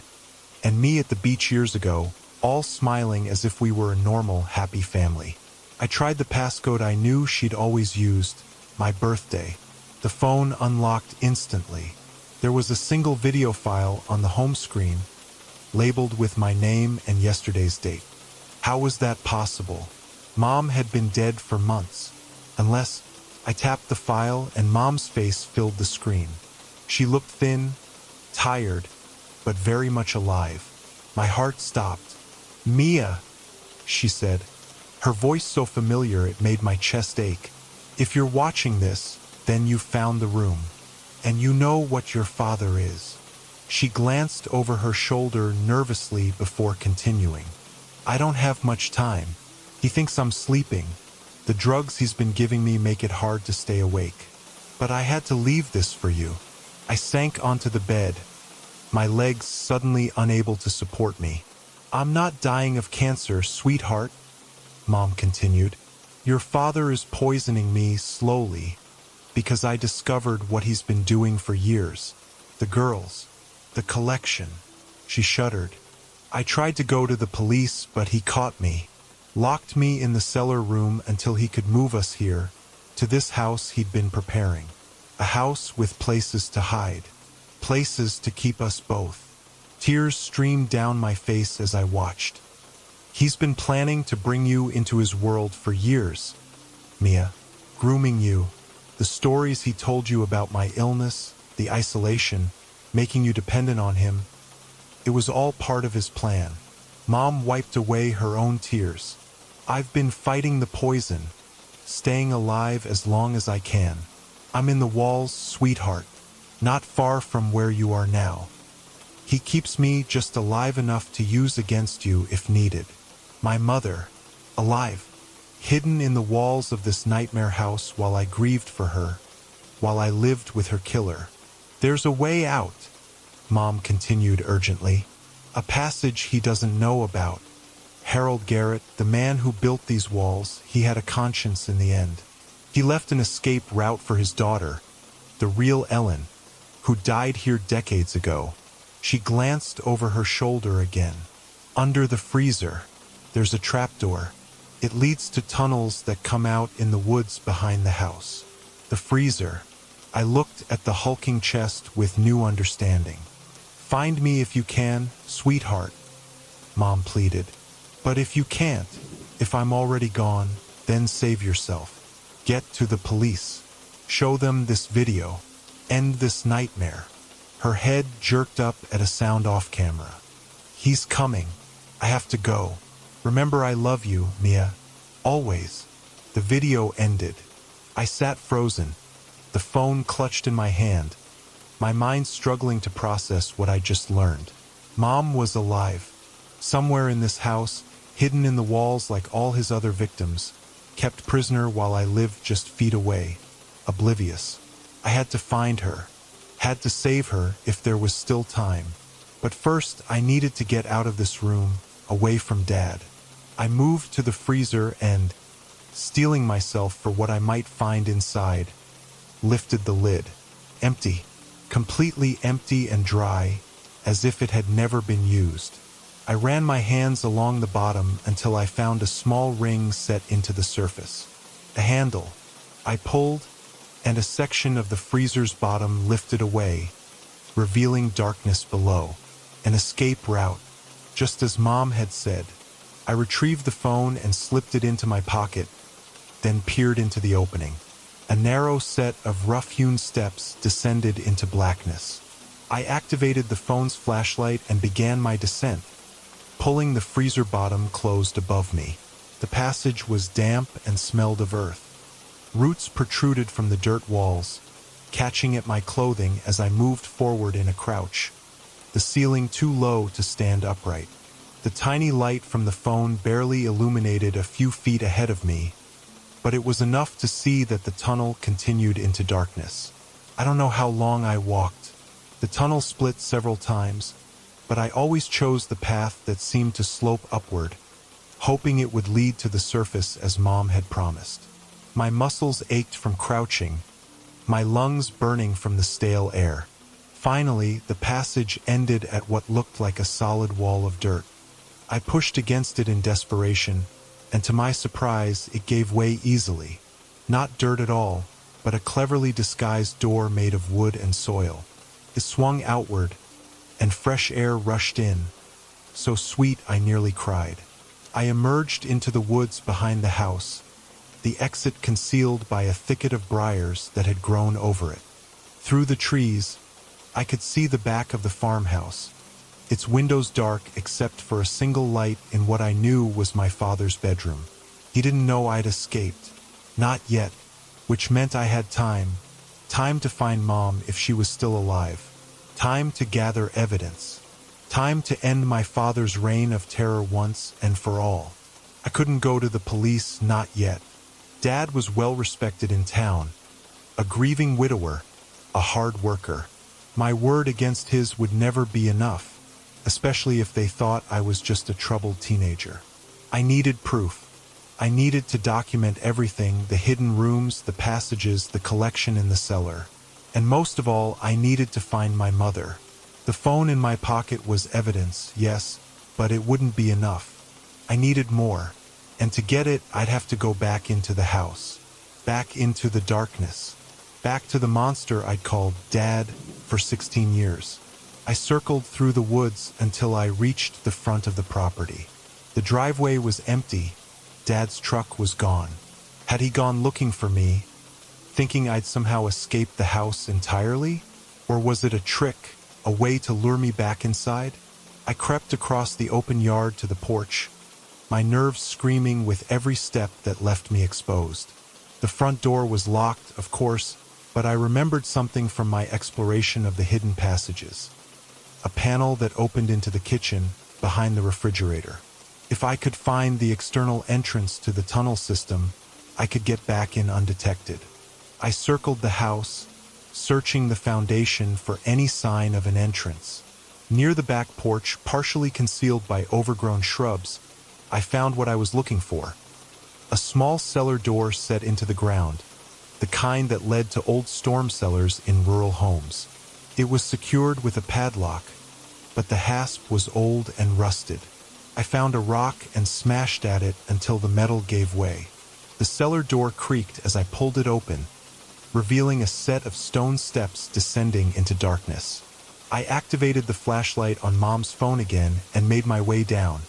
and me at the beach years ago, all smiling as if we were a normal, happy family. I tried the passcode I knew she'd always used, my birthday. The phone unlocked instantly. There was a single video file on the home screen, labeled with my name and yesterday's date. How was that possible? Mom had been dead for months. Unless I tapped the file and Mom's face filled the screen. She looked thin, tired, but very much alive. My heart stopped. "Mia," she said, her voice so familiar it made my chest ache. "If you're watching this, then you found the room. And you know what your father is." She glanced over her shoulder nervously before continuing. "I don't have much time. He thinks I'm sleeping. The drugs he's been giving me make it hard to stay awake. But I had to leave this for you." I sank onto the bed, my legs suddenly unable to support me. "I'm not dying of cancer, sweetheart," Mom continued. "Your father is poisoning me slowly, because I discovered what he's been doing for years. The girls, the collection." She shuddered. "I tried to go to the police, but he caught me. Locked me in the cellar room until he could move us here, to this house he'd been preparing. A house with places to hide, places to keep us both." Tears streamed down my face as I watched. "He's been planning to bring you into his world for years, Mia. Grooming you. The stories he told you about my illness, the isolation, making you dependent on him. It was all part of his plan." Mom wiped away her own tears. "I've been fighting the poison, staying alive as long as I can. I'm in the walls, sweetheart, not far from where you are now. He keeps me just alive enough to use against you if needed. My mother, alive, hidden in the walls of this nightmare house while I grieved for her, while I lived with her killer. There's a way out," Mom continued urgently. "A passage he doesn't know about. Harold Garrett, the man who built these walls, he had a conscience in the end. He left an escape route for his daughter, the real Ellen, who died here decades ago." She glanced over her shoulder again. "Under the freezer, there's a trapdoor. It leads to tunnels that come out in the woods behind the house. The freezer." I looked at the hulking chest with new understanding. "Find me if you can, sweetheart," Mom pleaded. "But if you can't, if I'm already gone, then save yourself. Get to the police. Show them this video. End this nightmare." Her head jerked up at a sound off camera. "He's coming. I have to go. Remember I love you, Mia. Always." The video ended. I sat frozen, the phone clutched in my hand, my mind struggling to process what I just learned. Mom was alive. Somewhere in this house, hidden in the walls like all his other victims, kept prisoner while I lived just feet away, oblivious. I had to find her. Had to save her if there was still time. But first, I needed to get out of this room, away from Dad. I moved to the freezer and, steeling myself for what I might find inside, lifted the lid. Empty. Completely empty and dry, as if it had never been used. I ran my hands along the bottom until I found a small ring set into the surface. A handle. I pulled, and a section of the freezer's bottom lifted away, revealing darkness below. An escape route, just as Mom had said. I retrieved the phone and slipped it into my pocket, then peered into the opening. A narrow set of rough-hewn steps descended into blackness. I activated the phone's flashlight and began my descent, pulling the freezer bottom closed above me. The passage was damp and smelled of earth. Roots protruded from the dirt walls, catching at my clothing as I moved forward in a crouch, the ceiling too low to stand upright. The tiny light from the phone barely illuminated a few feet ahead of me, but it was enough to see that the tunnel continued into darkness. I don't know how long I walked. The tunnel split several times, but I always chose the path that seemed to slope upward, hoping it would lead to the surface as Mom had promised. My muscles ached from crouching, my lungs burning from the stale air. Finally, the passage ended at what looked like a solid wall of dirt. I pushed against it in desperation, and to my surprise, it gave way easily. Not dirt at all, but a cleverly disguised door made of wood and soil. It swung outward, and fresh air rushed in, so sweet I nearly cried. I emerged into the woods behind the house, the exit concealed by a thicket of briars that had grown over it. Through the trees, I could see the back of the farmhouse, its windows dark except for a single light in what I knew was my father's bedroom. He didn't know I'd escaped. Not yet, which meant I had time. Time to find Mom if she was still alive. Time to gather evidence. Time to end my father's reign of terror once and for all. I couldn't go to the police, not yet. Dad was well respected in town, a grieving widower, a hard worker. My word against his would never be enough, especially if they thought I was just a troubled teenager. I needed proof. I needed to document everything, the hidden rooms, the passages, the collection in the cellar. And most of all, I needed to find my mother. The phone in my pocket was evidence, yes, but it wouldn't be enough. I needed more. And to get it, I'd have to go back into the house, back into the darkness, back to the monster I'd called Dad for 16 years. I circled through the woods until I reached the front of the property. The driveway was empty. Dad's truck was gone. Had he gone looking for me, thinking I'd somehow escaped the house entirely? Or was it a trick, a way to lure me back inside? I crept across the open yard to the porch, my nerves screaming with every step that left me exposed. The front door was locked, of course, but I remembered something from my exploration of the hidden passages. A panel that opened into the kitchen, behind the refrigerator. If I could find the external entrance to the tunnel system, I could get back in undetected. I circled the house, searching the foundation for any sign of an entrance. Near the back porch, partially concealed by overgrown shrubs, I found what I was looking for. A small cellar door set into the ground, the kind that led to old storm cellars in rural homes. It was secured with a padlock, but the hasp was old and rusted. I found a rock and smashed at it until the metal gave way. The cellar door creaked as I pulled it open, revealing a set of stone steps descending into darkness. I activated the flashlight on Mom's phone again and made my way down,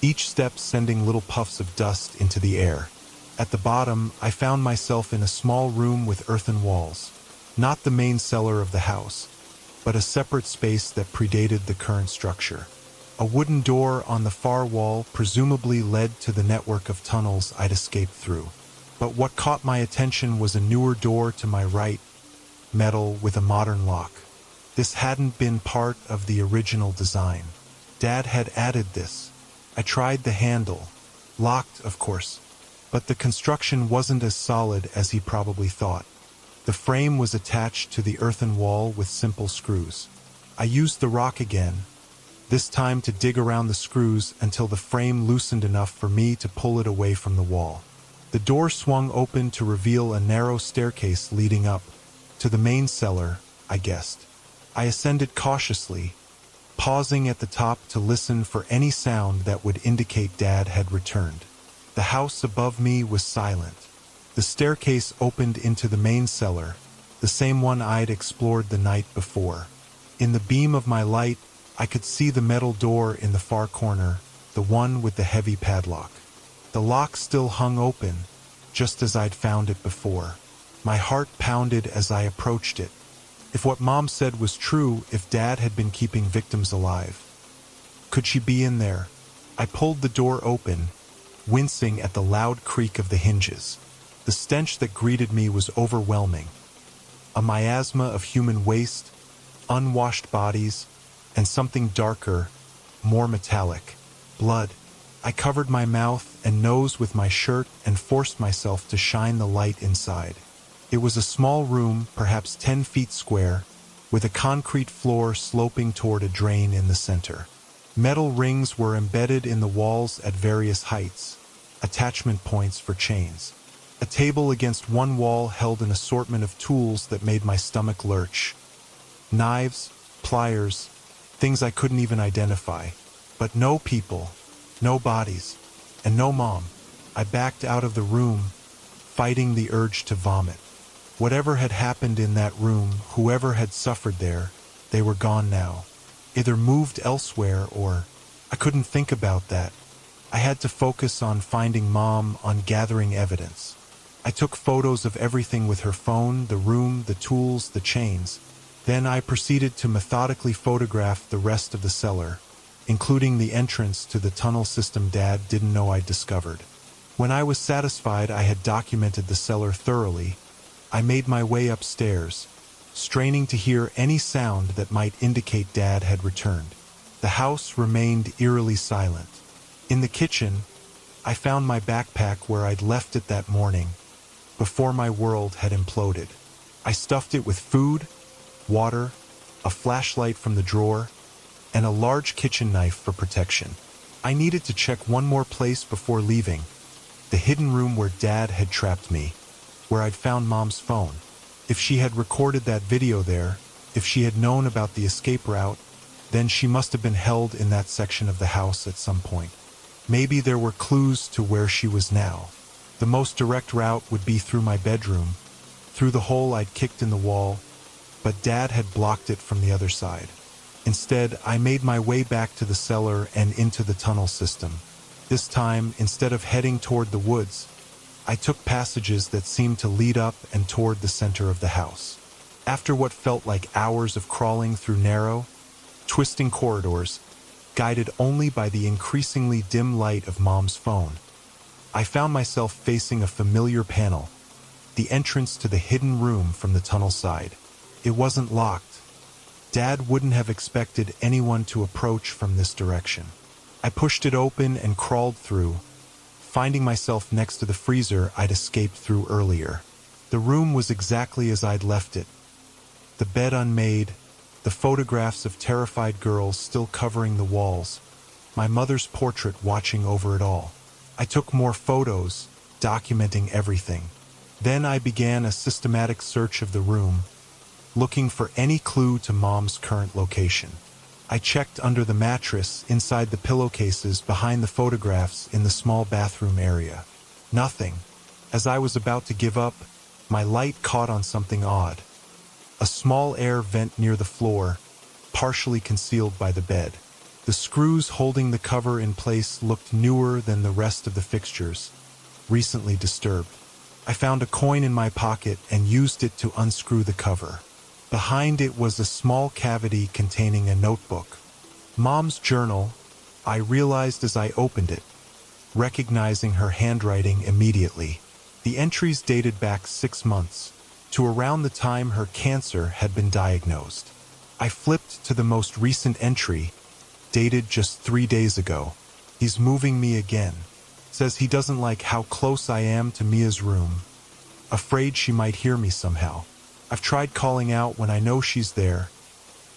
each step sending little puffs of dust into the air. At the bottom, I found myself in a small room with earthen walls. Not the main cellar of the house, but a separate space that predated the current structure. A wooden door on the far wall presumably led to the network of tunnels I'd escaped through. But what caught my attention was a newer door to my right, metal with a modern lock. This hadn't been part of the original design. Dad had added this. I tried the handle, locked of course, but the construction wasn't as solid as he probably thought. The frame was attached to the earthen wall with simple screws. I used the rock again, this time to dig around the screws until the frame loosened enough for me to pull it away from the wall. The door swung open to reveal a narrow staircase leading up to the main cellar, I guessed. I ascended cautiously, pausing at the top to listen for any sound that would indicate Dad had returned. The house above me was silent. The staircase opened into the main cellar, the same one I'd explored the night before. In the beam of my light, I could see the metal door in the far corner, the one with the heavy padlock. The lock still hung open, just as I'd found it before. My heart pounded as I approached it. If what Mom said was true, if Dad had been keeping victims alive. Could she be in there? I pulled the door open, wincing at the loud creak of the hinges. The stench that greeted me was overwhelming. A miasma of human waste, unwashed bodies, and something darker, more metallic. Blood. I covered my mouth and nose with my shirt and forced myself to shine the light inside. It was a small room, perhaps 10 feet square, with a concrete floor sloping toward a drain in the center. Metal rings were embedded in the walls at various heights, attachment points for chains. A table against one wall held an assortment of tools that made my stomach lurch. Knives, pliers, things I couldn't even identify. But no people, no bodies, and no Mom. I backed out of the room, fighting the urge to vomit. Whatever had happened in that room, whoever had suffered there, they were gone now. Either moved elsewhere or... I couldn't think about that. I had to focus on finding Mom, on gathering evidence. I took photos of everything with her phone, the room, the tools, the chains. Then I proceeded to methodically photograph the rest of the cellar, including the entrance to the tunnel system Dad didn't know I'd discovered. When I was satisfied I had documented the cellar thoroughly, I made my way upstairs, straining to hear any sound that might indicate Dad had returned. The house remained eerily silent. In the kitchen, I found my backpack where I'd left it that morning, before my world had imploded. I stuffed it with food, water, a flashlight from the drawer, and a large kitchen knife for protection. I needed to check one more place before leaving, the hidden room where Dad had trapped me, where I'd found Mom's phone. If she had recorded that video there, if she had known about the escape route, then she must have been held in that section of the house at some point. Maybe there were clues to where she was now. The most direct route would be through my bedroom, through the hole I'd kicked in the wall, but Dad had blocked it from the other side. Instead, I made my way back to the cellar and into the tunnel system. This time, instead of heading toward the woods, I took passages that seemed to lead up and toward the center of the house. After what felt like hours of crawling through narrow, twisting corridors, guided only by the increasingly dim light of Mom's phone, I found myself facing a familiar panel, the entrance to the hidden room from the tunnel side. It wasn't locked. Dad wouldn't have expected anyone to approach from this direction. I pushed it open and crawled through, finding myself next to the freezer I'd escaped through earlier. The room was exactly as I'd left it. The bed unmade, the photographs of terrified girls still covering the walls, my mother's portrait watching over it all. I took more photos, documenting everything. Then I began a systematic search of the room, looking for any clue to Mom's current location. I checked under the mattress, inside the pillowcases, behind the photographs, in the small bathroom area. Nothing. As I was about to give up, my light caught on something odd. A small air vent near the floor, partially concealed by the bed. The screws holding the cover in place looked newer than the rest of the fixtures, recently disturbed. I found a coin in my pocket and used it to unscrew the cover. Behind it was a small cavity containing a notebook. Mom's journal, I realized as I opened it, recognizing her handwriting immediately. The entries dated back 6 months, to around the time her cancer had been diagnosed. I flipped to the most recent entry, dated just 3 days ago. He's moving me again. Says he doesn't like how close I am to Mia's room, afraid she might hear me somehow. I've tried calling out when I know she's there,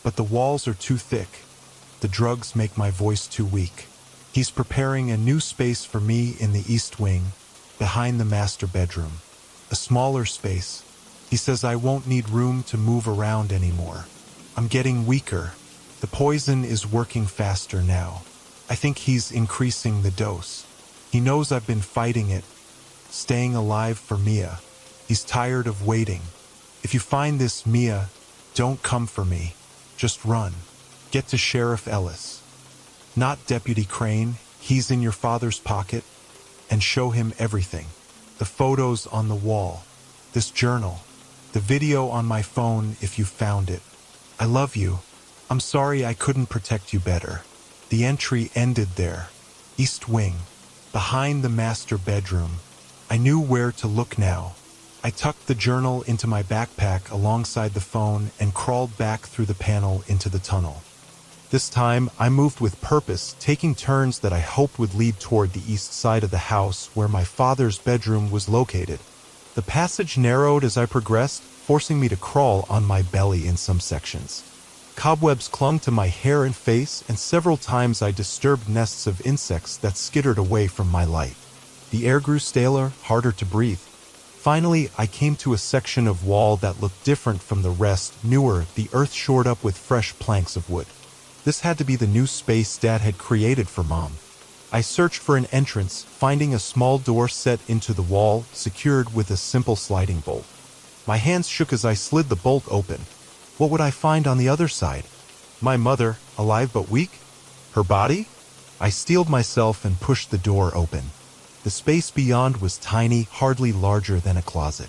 but the walls are too thick. The drugs make my voice too weak. He's preparing a new space for me in the east wing, behind the master bedroom. A smaller space. He says I won't need room to move around anymore. I'm getting weaker. The poison is working faster now. I think he's increasing the dose. He knows I've been fighting it, staying alive for Mia. He's tired of waiting. If you find this, Mia, don't come for me. Just run. Get to Sheriff Ellis. Not Deputy Crane. He's in your father's pocket. And show him everything. The photos on the wall. This journal. The video on my phone if you found it. I love you. I'm sorry I couldn't protect you better. The entry ended there. East wing. Behind the master bedroom. I knew where to look now. I tucked the journal into my backpack alongside the phone and crawled back through the panel into the tunnel. This time, I moved with purpose, taking turns that I hoped would lead toward the east side of the house where my father's bedroom was located. The passage narrowed as I progressed, forcing me to crawl on my belly in some sections. Cobwebs clung to my hair and face, and several times I disturbed nests of insects that skittered away from my light. The air grew staler, harder to breathe. Finally, I came to a section of wall that looked different from the rest, newer, the earth shored up with fresh planks of wood. This had to be the new space Dad had created for Mom. I searched for an entrance, finding a small door set into the wall, secured with a simple sliding bolt. My hands shook as I slid the bolt open. What would I find on the other side? My mother, alive but weak? Her body? I steeled myself and pushed the door open. The space beyond was tiny, hardly larger than a closet.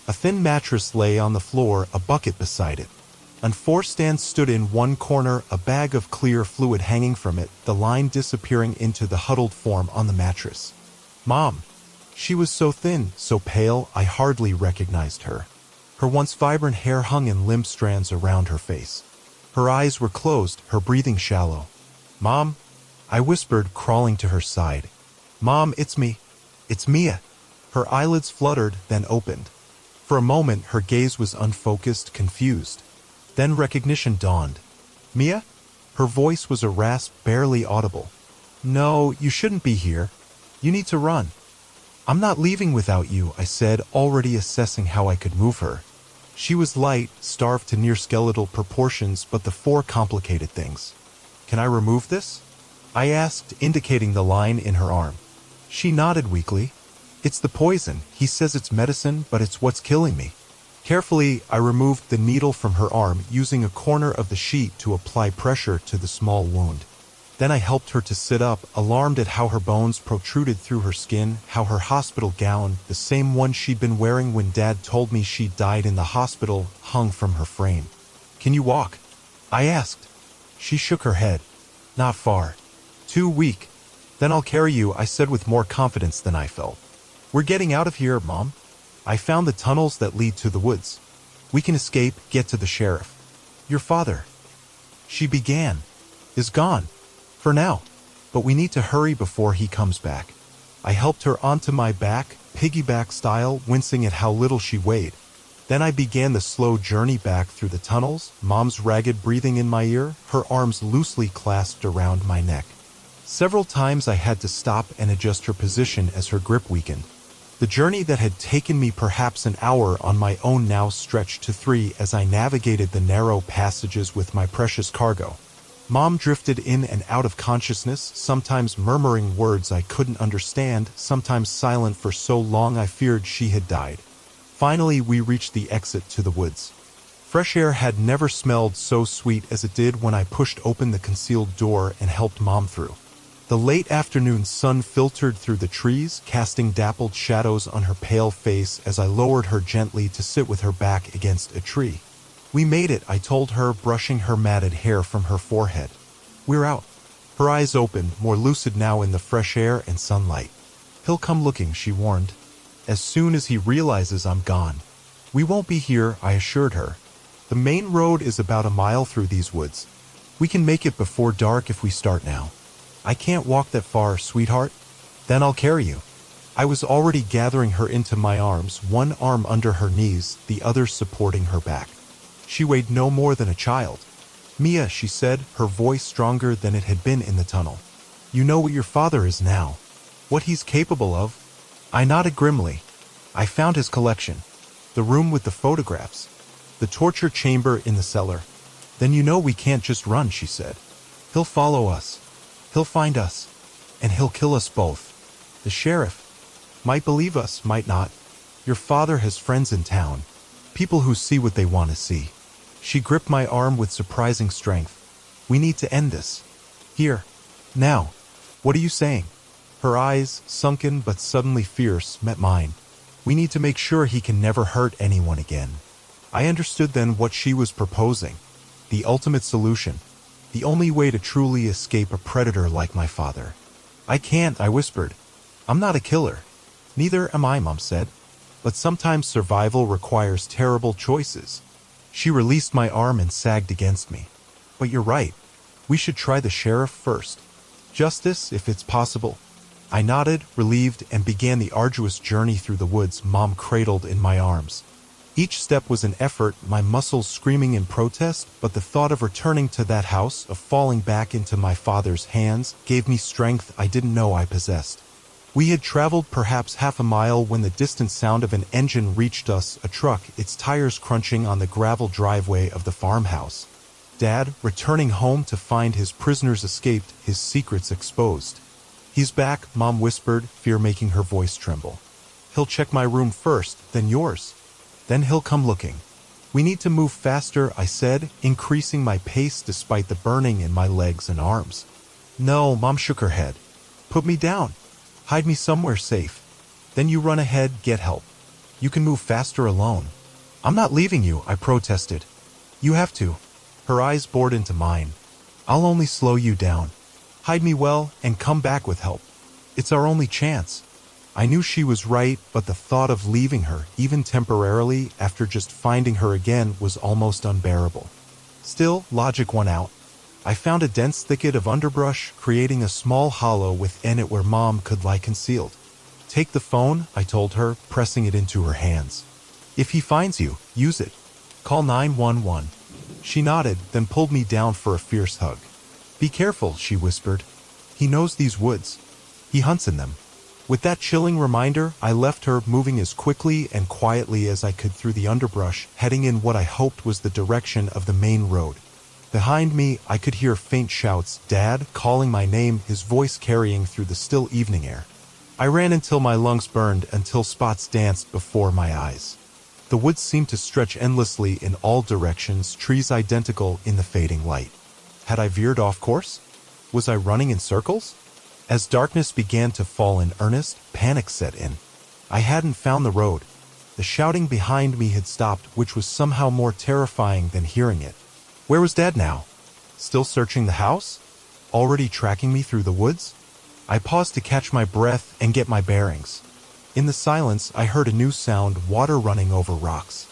A thin mattress lay on the floor, a bucket beside it. On four stands stood in one corner, a bag of clear fluid hanging from it, the line disappearing into the huddled form on the mattress. Mom. She was so thin, so pale, I hardly recognized her. Her once vibrant hair hung in limp strands around her face. Her eyes were closed, her breathing shallow. Mom? I whispered, crawling to her side. Mom, it's me. It's Mia. Her eyelids fluttered, then opened. For a moment, her gaze was unfocused, confused. Then recognition dawned. Mia? Her voice was a rasp, barely audible. No, you shouldn't be here. You need to run. I'm not leaving without you, I said, already assessing how I could move her. She was light, starved to near skeletal proportions, but the four complicated things. Can I remove this? I asked, indicating the line in her arm. She nodded weakly. It's the poison. He says it's medicine, but it's what's killing me. Carefully, I removed the needle from her arm, using a corner of the sheet to apply pressure to the small wound. Then I helped her to sit up, alarmed at how her bones protruded through her skin, how her hospital gown, the same one she'd been wearing when Dad told me she died in the hospital, hung from her frame. Can you walk? I asked. She shook her head. Not far. Too weak. Then I'll carry you, I said with more confidence than I felt. We're getting out of here, Mom. I found the tunnels that lead to the woods. We can escape, get to the sheriff. Your father. She began. Is gone. For now. But we need to hurry before he comes back. I helped her onto my back, piggyback style, wincing at how little she weighed. Then I began the slow journey back through the tunnels, Mom's ragged breathing in my ear, her arms loosely clasped around my neck. Several times I had to stop and adjust her position as her grip weakened. The journey that had taken me perhaps an hour on my own now stretched to 3 as I navigated the narrow passages with my precious cargo. Mom drifted in and out of consciousness, sometimes murmuring words I couldn't understand, sometimes silent for so long I feared she had died. Finally, we reached the exit to the woods. Fresh air had never smelled so sweet as it did when I pushed open the concealed door and helped Mom through. The late afternoon sun filtered through the trees, casting dappled shadows on her pale face as I lowered her gently to sit with her back against a tree. We made it, I told her, brushing her matted hair from her forehead. We're out. Her eyes opened, more lucid now in the fresh air and sunlight. He'll come looking, she warned. As soon as he realizes I'm gone. We won't be here, I assured her. The main road is about a mile through these woods. We can make it before dark if we start now. I can't walk that far, sweetheart. Then I'll carry you. I was already gathering her into my arms, one arm under her knees, the other supporting her back. She weighed no more than a child. Mia, she said, her voice stronger than it had been in the tunnel. You know what your father is now. What he's capable of. I nodded grimly. I found his collection. The room with the photographs. The torture chamber in the cellar. Then you know we can't just run, she said. He'll follow us. He'll find us. And he'll kill us both. The sheriff. Might believe us, might not. Your father has friends in town. People who see what they want to see. She gripped my arm with surprising strength. We need to end this. Here. Now. What are you saying? Her eyes, sunken but suddenly fierce, met mine. We need to make sure he can never hurt anyone again. I understood then what she was proposing. The ultimate solution. The only way to truly escape a predator like my father. I can't, I whispered. I'm not a killer. Neither am I, Mom said. But sometimes survival requires terrible choices. She released my arm and sagged against me. But you're right. We should try the sheriff first. Justice, if it's possible. I nodded, relieved, and began the arduous journey through the woods, Mom cradled in my arms. Each step was an effort, my muscles screaming in protest, but the thought of returning to that house, of falling back into my father's hands, gave me strength I didn't know I possessed. We had traveled perhaps half a mile when the distant sound of an engine reached us, a truck, its tires crunching on the gravel driveway of the farmhouse. Dad, returning home to find his prisoners escaped, his secrets exposed. He's back, Mom whispered, fear making her voice tremble. He'll check my room first, then yours. Then he'll come looking. We need to move faster, I said, increasing my pace despite the burning in my legs and arms. No, Mom shook her head. Put me down. Hide me somewhere safe. Then you run ahead, get help. You can move faster alone. I'm not leaving you, I protested. You have to. Her eyes bored into mine. I'll only slow you down. Hide me well and come back with help. It's our only chance. I knew she was right, but the thought of leaving her, even temporarily, after just finding her again, was almost unbearable. Still, logic won out. I found a dense thicket of underbrush, creating a small hollow within it where Mom could lie concealed. Take the phone, I told her, pressing it into her hands. If he finds you, use it. Call 911. She nodded, then pulled me down for a fierce hug. Be careful, she whispered. He knows these woods. He hunts in them. With that chilling reminder, I left her, moving as quickly and quietly as I could through the underbrush, heading in what I hoped was the direction of the main road. Behind me, I could hear faint shouts, Dad, calling my name, his voice carrying through the still evening air. I ran until my lungs burned, until spots danced before my eyes. The woods seemed to stretch endlessly in all directions, trees identical in the fading light. Had I veered off course? Was I running in circles? As darkness began to fall in earnest, panic set in. I hadn't found the road. The shouting behind me had stopped, which was somehow more terrifying than hearing it. Where was Dad now? Still searching the house? Already tracking me through the woods? I paused to catch my breath and get my bearings. In the silence, I heard a new sound, water running over rocks.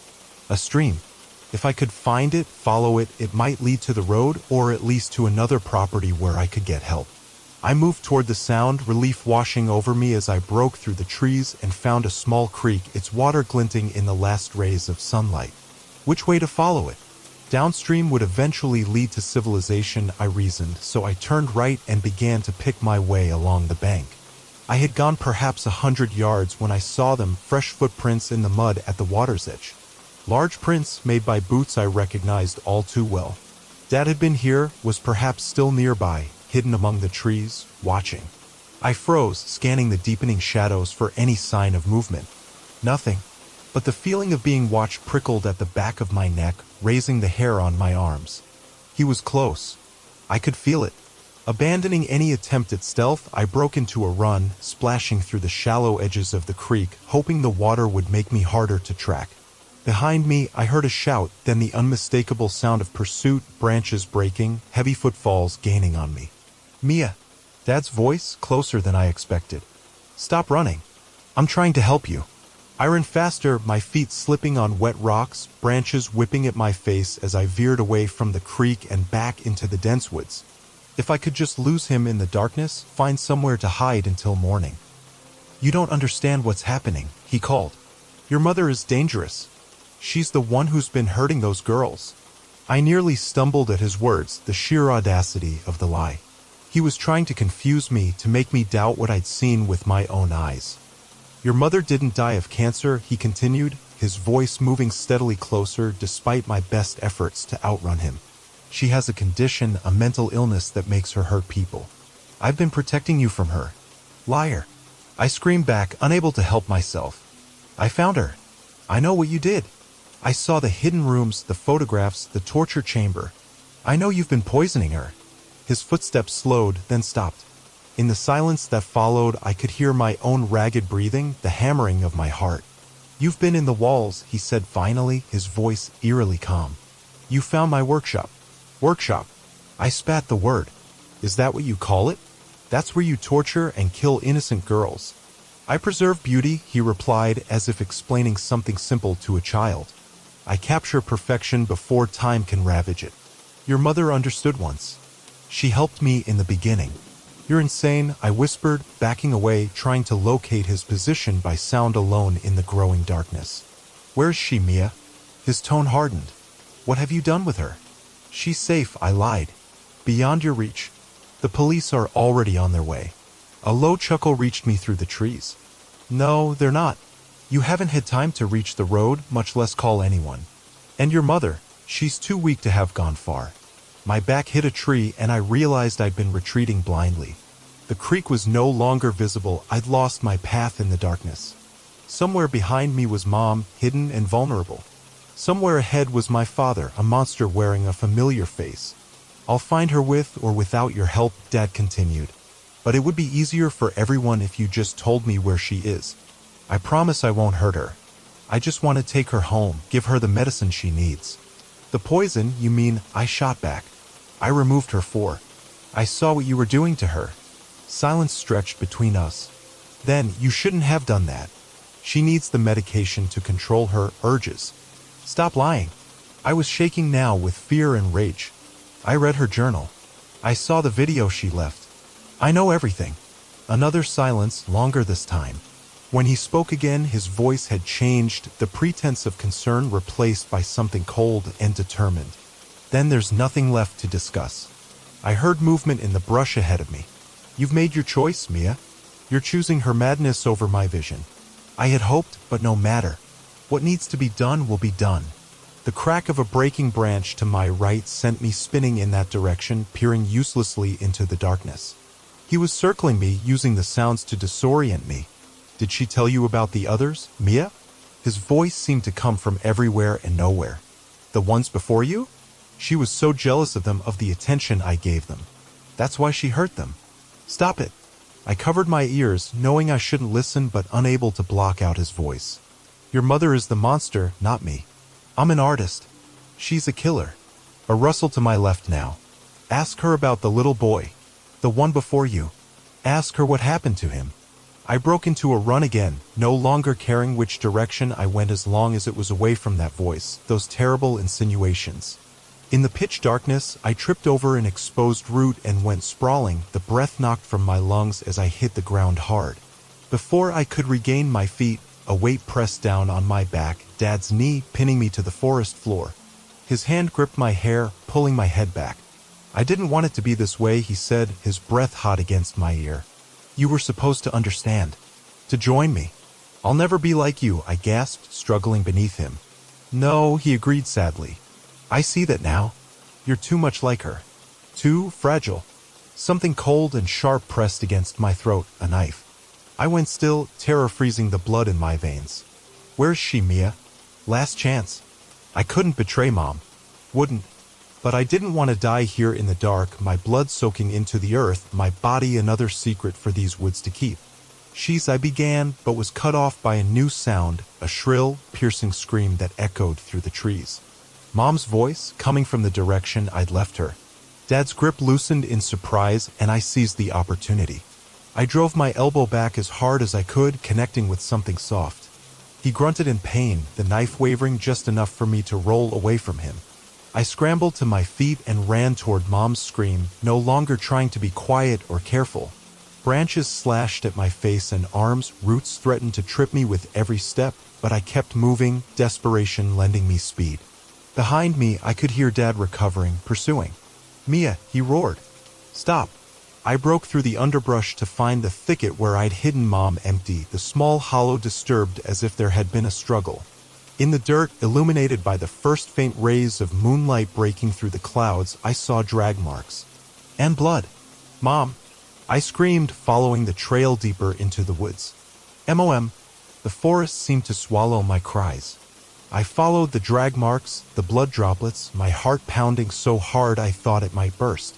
A stream. If I could find it, follow it, it might lead to the road or at least to another property where I could get help. I moved toward the sound, relief washing over me as I broke through the trees and found a small creek, its water glinting in the last rays of sunlight. Which way to follow it? Downstream would eventually lead to civilization, I reasoned, so I turned right and began to pick my way along the bank. I had gone perhaps 100 yards when I saw them, fresh footprints in the mud at the water's edge. Large prints made by boots I recognized all too well. Dad had been here, was perhaps still nearby, hidden among the trees, watching. I froze, scanning the deepening shadows for any sign of movement. Nothing. But the feeling of being watched prickled at the back of my neck, raising the hair on my arms. He was close. I could feel it. Abandoning any attempt at stealth, I broke into a run, splashing through the shallow edges of the creek, hoping the water would make me harder to track. Behind me, I heard a shout, then the unmistakable sound of pursuit, branches breaking, heavy footfalls gaining on me. Mia. Dad's voice, closer than I expected. Stop running. I'm trying to help you. I ran faster, my feet slipping on wet rocks, branches whipping at my face as I veered away from the creek and back into the dense woods. If I could just lose him in the darkness, find somewhere to hide until morning. You don't understand what's happening, he called. Your mother is dangerous. She's the one who's been hurting those girls. I nearly stumbled at his words, the sheer audacity of the lie. He was trying to confuse me, to make me doubt what I'd seen with my own eyes. Your mother didn't die of cancer, he continued, his voice moving steadily closer despite my best efforts to outrun him. She has a condition, a mental illness that makes her hurt people. I've been protecting you from her. Liar. I screamed back, unable to help myself. I found her. I know what you did. I saw the hidden rooms, the photographs, the torture chamber. I know you've been poisoning her. His footsteps slowed, then stopped. In the silence that followed, I could hear my own ragged breathing, the hammering of my heart. You've been in the walls, he said finally, his voice eerily calm. You found my workshop. Workshop. I spat the word. Is that what you call it? That's where you torture and kill innocent girls. I preserve beauty, he replied, as if explaining something simple to a child. I capture perfection before time can ravage it. Your mother understood once. She helped me in the beginning. You're insane, I whispered, backing away, trying to locate his position by sound alone in the growing darkness. Where's she, Mia? His tone hardened. What have you done with her? She's safe, I lied. Beyond your reach. The police are already on their way. A low chuckle reached me through the trees. No, they're not. You haven't had time to reach the road, much less call anyone. And your mother, she's too weak to have gone far. My back hit a tree and I realized I'd been retreating blindly. The creek was no longer visible. I'd lost my path in the darkness. Somewhere behind me was Mom, hidden and vulnerable. Somewhere ahead was my father, a monster wearing a familiar face. I'll find her with or without your help, Dad continued. But it would be easier for everyone if you just told me where she is. I promise I won't hurt her. I just want to take her home, give her the medicine she needs. The poison, you mean? I shot back. I removed her for. I saw what you were doing to her. Silence stretched between us. Then, you shouldn't have done that. She needs the medication to control her urges. Stop lying. I was shaking now with fear and rage. I read her journal. I saw the video she left. I know everything. Another silence, longer this time. When he spoke again, his voice had changed, the pretense of concern replaced by something cold and determined. Then there's nothing left to discuss. I heard movement in the brush ahead of me. You've made your choice, Mia. You're choosing her madness over my vision. I had hoped, but no matter. What needs to be done will be done. The crack of a breaking branch to my right sent me spinning in that direction, peering uselessly into the darkness. He was circling me, using the sounds to disorient me. Did she tell you about the others, Mia? His voice seemed to come from everywhere and nowhere. The ones before you? She was so jealous of them, of the attention I gave them. That's why she hurt them. Stop it. I covered my ears, knowing I shouldn't listen but unable to block out his voice. Your mother is the monster, not me. I'm an artist. She's a killer. A rustle to my left now. Ask her about the little boy. The one before you. Ask her what happened to him. I broke into a run again, no longer caring which direction I went as long as it was away from that voice, those terrible insinuations. In the pitch darkness, I tripped over an exposed root and went sprawling, the breath knocked from my lungs as I hit the ground hard. Before I could regain my feet, a weight pressed down on my back, Dad's knee pinning me to the forest floor. His hand gripped my hair, pulling my head back. I didn't want it to be this way, he said, his breath hot against my ear. You were supposed to understand. To join me. I'll never be like you, I gasped, struggling beneath him. No, he agreed sadly. I see that now. You're too much like her. Too fragile. Something cold and sharp pressed against my throat, a knife. I went still, terror freezing the blood in my veins. Where's she, Mia? Last chance. I couldn't betray Mom. Wouldn't. But I didn't want to die here in the dark, my blood soaking into the earth, my body another secret for these woods to keep. I began, but was cut off by a new sound, a shrill, piercing scream that echoed through the trees. Mom's voice, coming from the direction I'd left her. Dad's grip loosened in surprise, and I seized the opportunity. I drove my elbow back as hard as I could, connecting with something soft. He grunted in pain, the knife wavering just enough for me to roll away from him. I scrambled to my feet and ran toward Mom's scream, no longer trying to be quiet or careful. Branches slashed at my face and arms, roots threatened to trip me with every step, but I kept moving, desperation lending me speed. Behind me, I could hear Dad recovering, pursuing. Mia, he roared. Stop. I broke through the underbrush to find the thicket where I'd hidden Mom empty, the small hollow disturbed as if there had been a struggle. In the dirt, illuminated by the first faint rays of moonlight breaking through the clouds, I saw drag marks. And blood. Mom. I screamed, following the trail deeper into the woods. MOM. The forest seemed to swallow my cries. I followed the drag marks, the blood droplets, my heart pounding so hard I thought it might burst.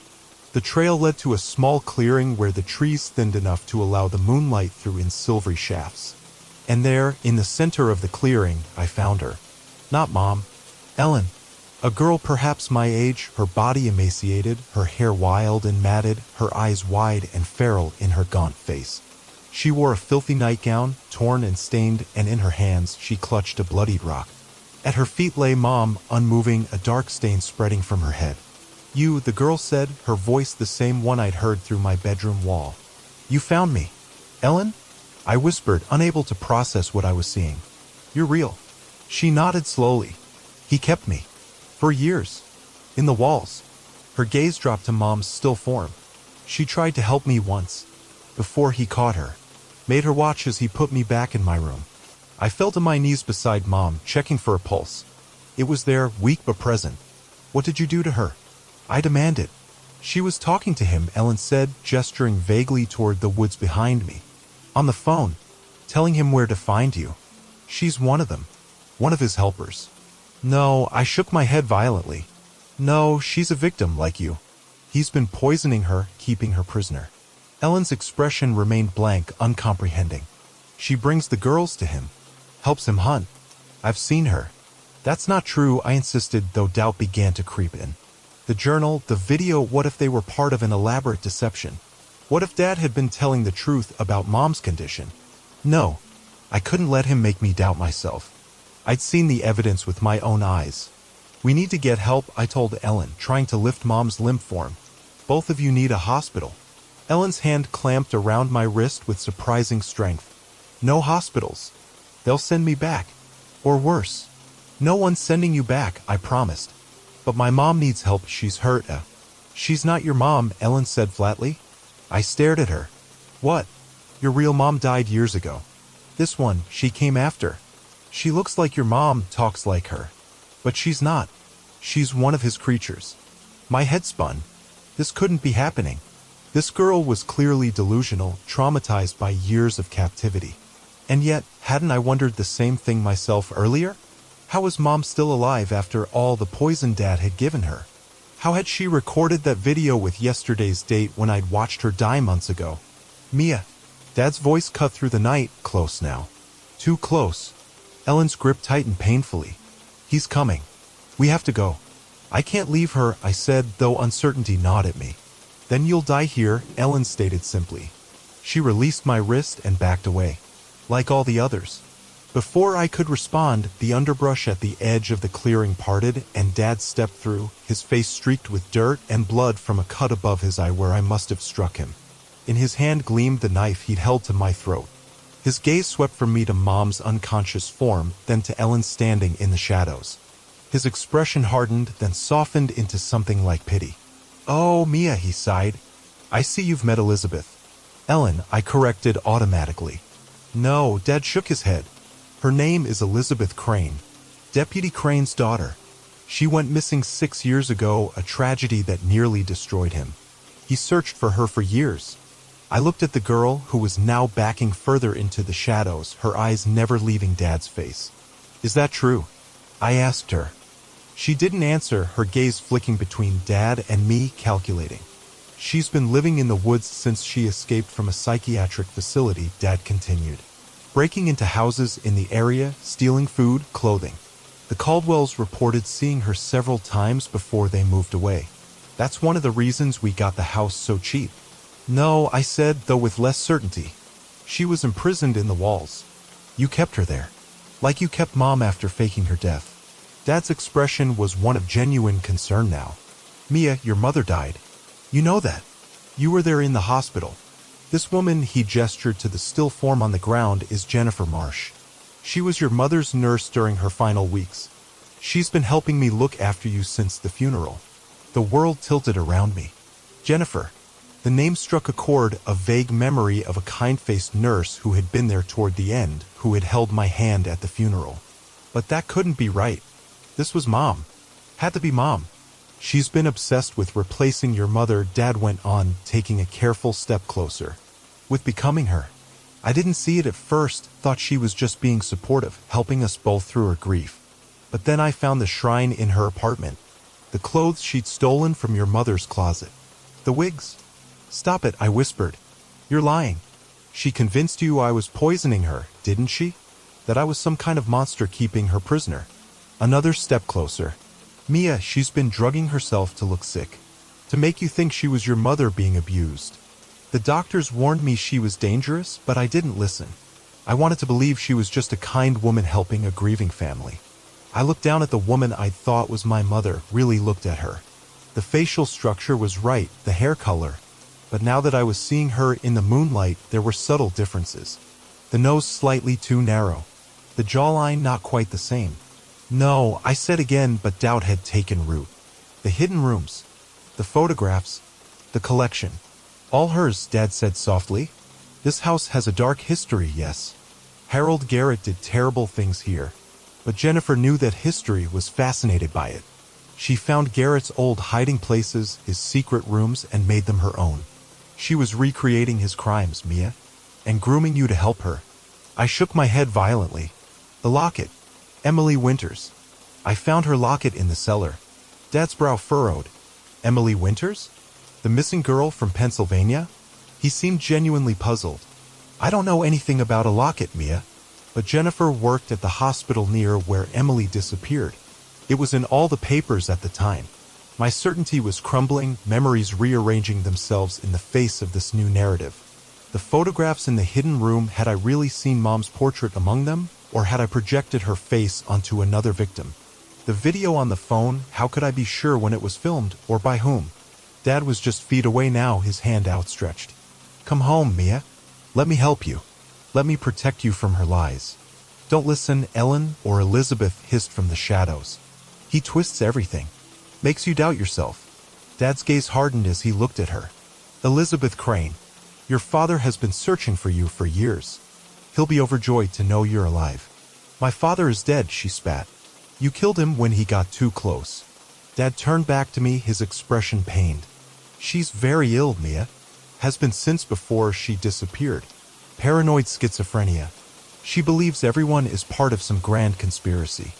The trail led to a small clearing where the trees thinned enough to allow the moonlight through in silvery shafts. And there, in the center of the clearing, I found her. Not Mom. Ellen. A girl perhaps my age, her body emaciated, her hair wild and matted, her eyes wide and feral in her gaunt face. She wore a filthy nightgown, torn and stained, and in her hands she clutched a bloodied rock. At her feet lay Mom, unmoving, a dark stain spreading from her head. "You," the girl said, her voice the same one I'd heard through my bedroom wall. "You found me." "Ellen?" I whispered, unable to process what I was seeing. "You're real." She nodded slowly. "He kept me. For years. In the walls." Her gaze dropped to Mom's still form. "She tried to help me once. Before he caught her. Made her watch as he put me back in my room." I fell to my knees beside Mom, checking for a pulse. It was there, weak but present. "What did you do to her?" I demanded. "She was talking to him," Ellen said, gesturing vaguely toward the woods behind me. "On the phone. Telling him where to find you. She's one of them. One of his helpers." "No," I shook my head violently. "No, she's a victim like you. He's been poisoning her, keeping her prisoner." Ellen's expression remained blank, uncomprehending. "She brings the girls to him. Helps him hunt. I've seen her." "That's not true," I insisted, though doubt began to creep in. "The journal, the video, what if they were part of an elaborate deception? What if Dad had been telling the truth about Mom's condition?" No, I couldn't let him make me doubt myself. I'd seen the evidence with my own eyes. "We need to get help," I told Ellen, trying to lift Mom's limp form. "Both of you need a hospital." Ellen's hand clamped around my wrist with surprising strength. "No hospitals. They'll send me back. Or worse." "No one's sending you back," I promised. "But my mom needs help. She's hurt." "She's not your mom," Ellen said flatly. I stared at her. "What? Your real mom died years ago. This one, she came after. She looks like your mom, talks like her. But she's not. She's one of his creatures." My head spun. This couldn't be happening. This girl was clearly delusional, traumatized by years of captivity. And yet, hadn't I wondered the same thing myself earlier? How was Mom still alive after all the poison Dad had given her? How had she recorded that video with yesterday's date when I'd watched her die months ago? "Mia." Dad's voice cut through the night, close now. Too close. Ellen's grip tightened painfully. "He's coming. We have to go." "I can't leave her," I said, though uncertainty gnawed at me. "Then you'll die here," Ellen stated simply. She released my wrist and backed away. Like all the others. Before I could respond, the underbrush at the edge of the clearing parted, and Dad stepped through, his face streaked with dirt and blood from a cut above his eye where I must have struck him. In his hand gleamed the knife he'd held to my throat. His gaze swept from me to Mom's unconscious form, then to Ellen standing in the shadows. His expression hardened, then softened into something like pity. "Oh, Mia," he sighed. "I see you've met Elizabeth." "Ellen," I corrected automatically. "No," Dad shook his head. "Her name is Elizabeth Crane. Deputy Crane's daughter. She went missing 6 years ago, a tragedy that nearly destroyed him. He searched for her for years." I looked at the girl, who was now backing further into the shadows, her eyes never leaving Dad's face. "Is that true?" I asked her. She didn't answer, her gaze flicking between Dad and me, calculating. "She's been living in the woods since she escaped from a psychiatric facility," Dad continued. "Breaking into houses in the area, stealing food, clothing. The Caldwells reported seeing her several times before they moved away. That's one of the reasons we got the house so cheap." "No," I said, though with less certainty. "She was imprisoned in the walls. You kept her there. Like you kept Mom after faking her death." Dad's expression was one of genuine concern now. "Mia, your mother died. You know that. You were there in the hospital. This woman," he gestured to the still form on the ground, "is Jennifer Marsh. She was your mother's nurse during her final weeks. She's been helping me look after you since the funeral." The world tilted around me. Jennifer. The name struck a chord, a vague memory of a kind-faced nurse who had been there toward the end, who had held my hand at the funeral. But that couldn't be right. This was Mom. Had to be Mom. She's been obsessed with replacing your mother, Dad went on, taking a careful step closer. With becoming her. I didn't see it at first, thought she was just being supportive, helping us both through her grief. But then I found the shrine in her apartment. The clothes she'd stolen from your mother's closet. The wigs. Stop it, I whispered. You're lying. She convinced you I was poisoning her, didn't she? That I was some kind of monster keeping her prisoner. Another step closer. Mia, she's been drugging herself to look sick. To make you think she was your mother being abused. The doctors warned me she was dangerous, but I didn't listen. I wanted to believe she was just a kind woman helping a grieving family. I looked down at the woman I thought was my mother, really looked at her. The facial structure was right, the hair color. But now that I was seeing her in the moonlight, there were subtle differences. The nose slightly too narrow. The jawline not quite the same. No, I said again, but doubt had taken root. The hidden rooms. The photographs. The collection. All hers, Dad said softly. This house has a dark history, yes. Harold Garrett did terrible things here. But Jennifer knew that history, was fascinated by it. She found Garrett's old hiding places, his secret rooms, and made them her own. She was recreating his crimes, Mia. And grooming you to help her. I shook my head violently. The locket. Emily Winters. I found her locket in the cellar. Dad's brow furrowed. Emily Winters? The missing girl from Pennsylvania? He seemed genuinely puzzled. I don't know anything about a locket, Mia. But Jennifer worked at the hospital near where Emily disappeared. It was in all the papers at the time. My certainty was crumbling, memories rearranging themselves in the face of this new narrative. The photographs in the hidden room, had I really seen Mom's portrait among them? Or had I projected her face onto another victim? The video on the phone, how could I be sure when it was filmed, or by whom? Dad was just feet away now, his hand outstretched. Come home, Mia. Let me help you. Let me protect you from her lies. Don't listen, Ellen, or Elizabeth hissed from the shadows. He twists everything. Makes you doubt yourself. Dad's gaze hardened as he looked at her. Elizabeth Crane, your father has been searching for you for years. He'll be overjoyed to know you're alive. My father is dead, she spat. You killed him when he got too close. Dad turned back to me, his expression pained. She's very ill, Mia. Has been since before she disappeared. Paranoid schizophrenia. She believes everyone is part of some grand conspiracy.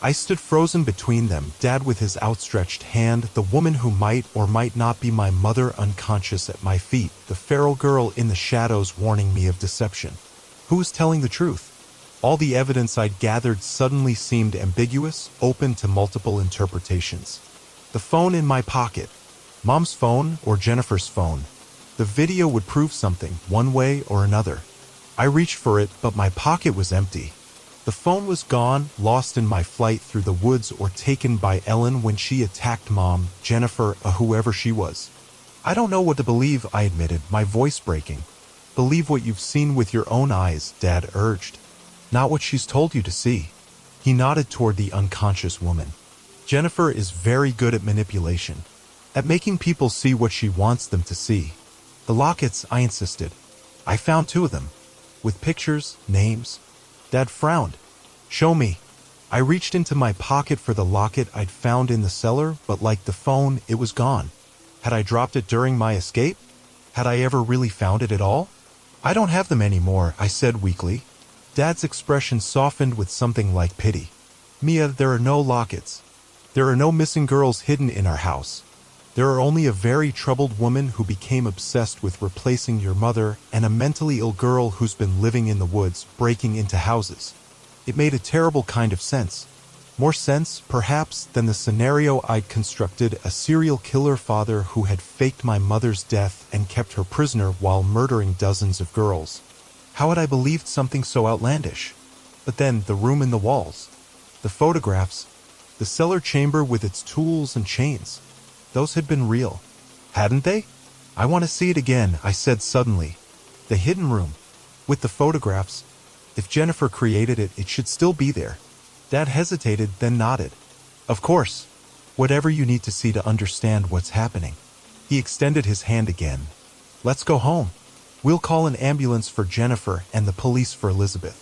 I stood frozen between them, Dad with his outstretched hand, the woman who might or might not be my mother unconscious at my feet, the feral girl in the shadows warning me of deception. Who was telling the truth? All the evidence I'd gathered suddenly seemed ambiguous, open to multiple interpretations. The phone in my pocket. Mom's phone or Jennifer's phone. The video would prove something, one way or another. I reached for it, but my pocket was empty. The phone was gone, lost in my flight through the woods, or taken by Ellen when she attacked Mom, Jennifer, whoever she was. I don't know what to believe, I admitted, my voice breaking. Believe what you've seen with your own eyes, Dad urged. Not what she's told you to see. He nodded toward the unconscious woman. Jennifer is very good at manipulation. At making people see what she wants them to see. The lockets, I insisted. I found 2 of them. With pictures, names. Dad frowned. Show me. I reached into my pocket for the locket I'd found in the cellar, but like the phone, it was gone. Had I dropped it during my escape? Had I ever really found it at all? I don't have them anymore, I said weakly. Dad's expression softened with something like pity. Mia, there are no lockets. There are no missing girls hidden in our house. There are only a very troubled woman who became obsessed with replacing your mother and a mentally ill girl who's been living in the woods, breaking into houses. It made a terrible kind of sense. More sense, perhaps, than the scenario I'd constructed, a serial killer father who had faked my mother's death and kept her prisoner while murdering dozens of girls. How had I believed something so outlandish? But then, the room in the walls. The photographs. The cellar chamber with its tools and chains. Those had been real. Hadn't they? I want to see it again, I said suddenly. The hidden room. With the photographs. If Jennifer created it, it should still be there. Dad hesitated, then nodded. Of course. Whatever you need to see to understand what's happening. He extended his hand again. Let's go home. We'll call an ambulance for Jennifer and the police for Elizabeth.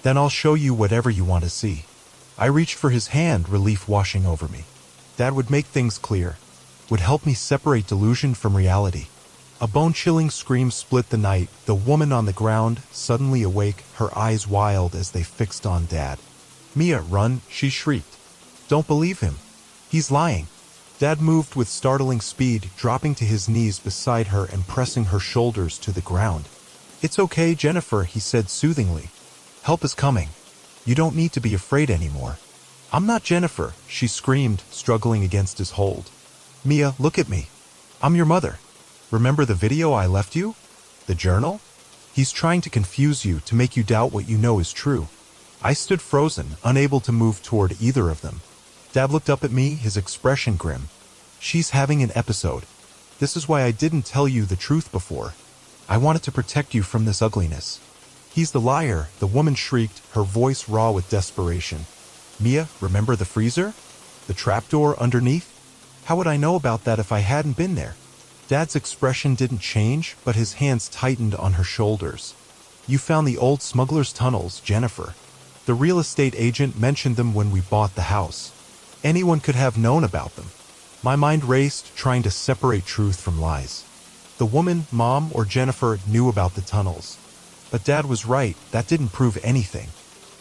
Then I'll show you whatever you want to see. I reached for his hand, relief washing over me. Dad would make things clear, would help me separate delusion from reality. A bone-chilling scream split the night, the woman on the ground, suddenly awake, her eyes wild as they fixed on Dad. "Mia, run," she shrieked. "Don't believe him. He's lying." Dad moved with startling speed, dropping to his knees beside her and pressing her shoulders to the ground. "It's okay, Jennifer," he said soothingly. "Help is coming. You don't need to be afraid anymore." "I'm not Jennifer," she screamed, struggling against his hold. "Mia, look at me. I'm your mother. Remember the video I left you? The journal? He's trying to confuse you, to make you doubt what you know is true." I stood frozen, unable to move toward either of them. Dad looked up at me, his expression grim. "She's having an episode. This is why I didn't tell you the truth before. I wanted to protect you from this ugliness." "He's the liar," the woman shrieked, her voice raw with desperation. "Mia, remember the freezer? The trapdoor underneath? How would I know about that if I hadn't been there?" Dad's expression didn't change, but his hands tightened on her shoulders. "You found the old smuggler's tunnels, Jennifer. The real estate agent mentioned them when we bought the house. Anyone could have known about them." My mind raced, trying to separate truth from lies. The woman, Mom or Jennifer, knew about the tunnels. But Dad was right, that didn't prove anything.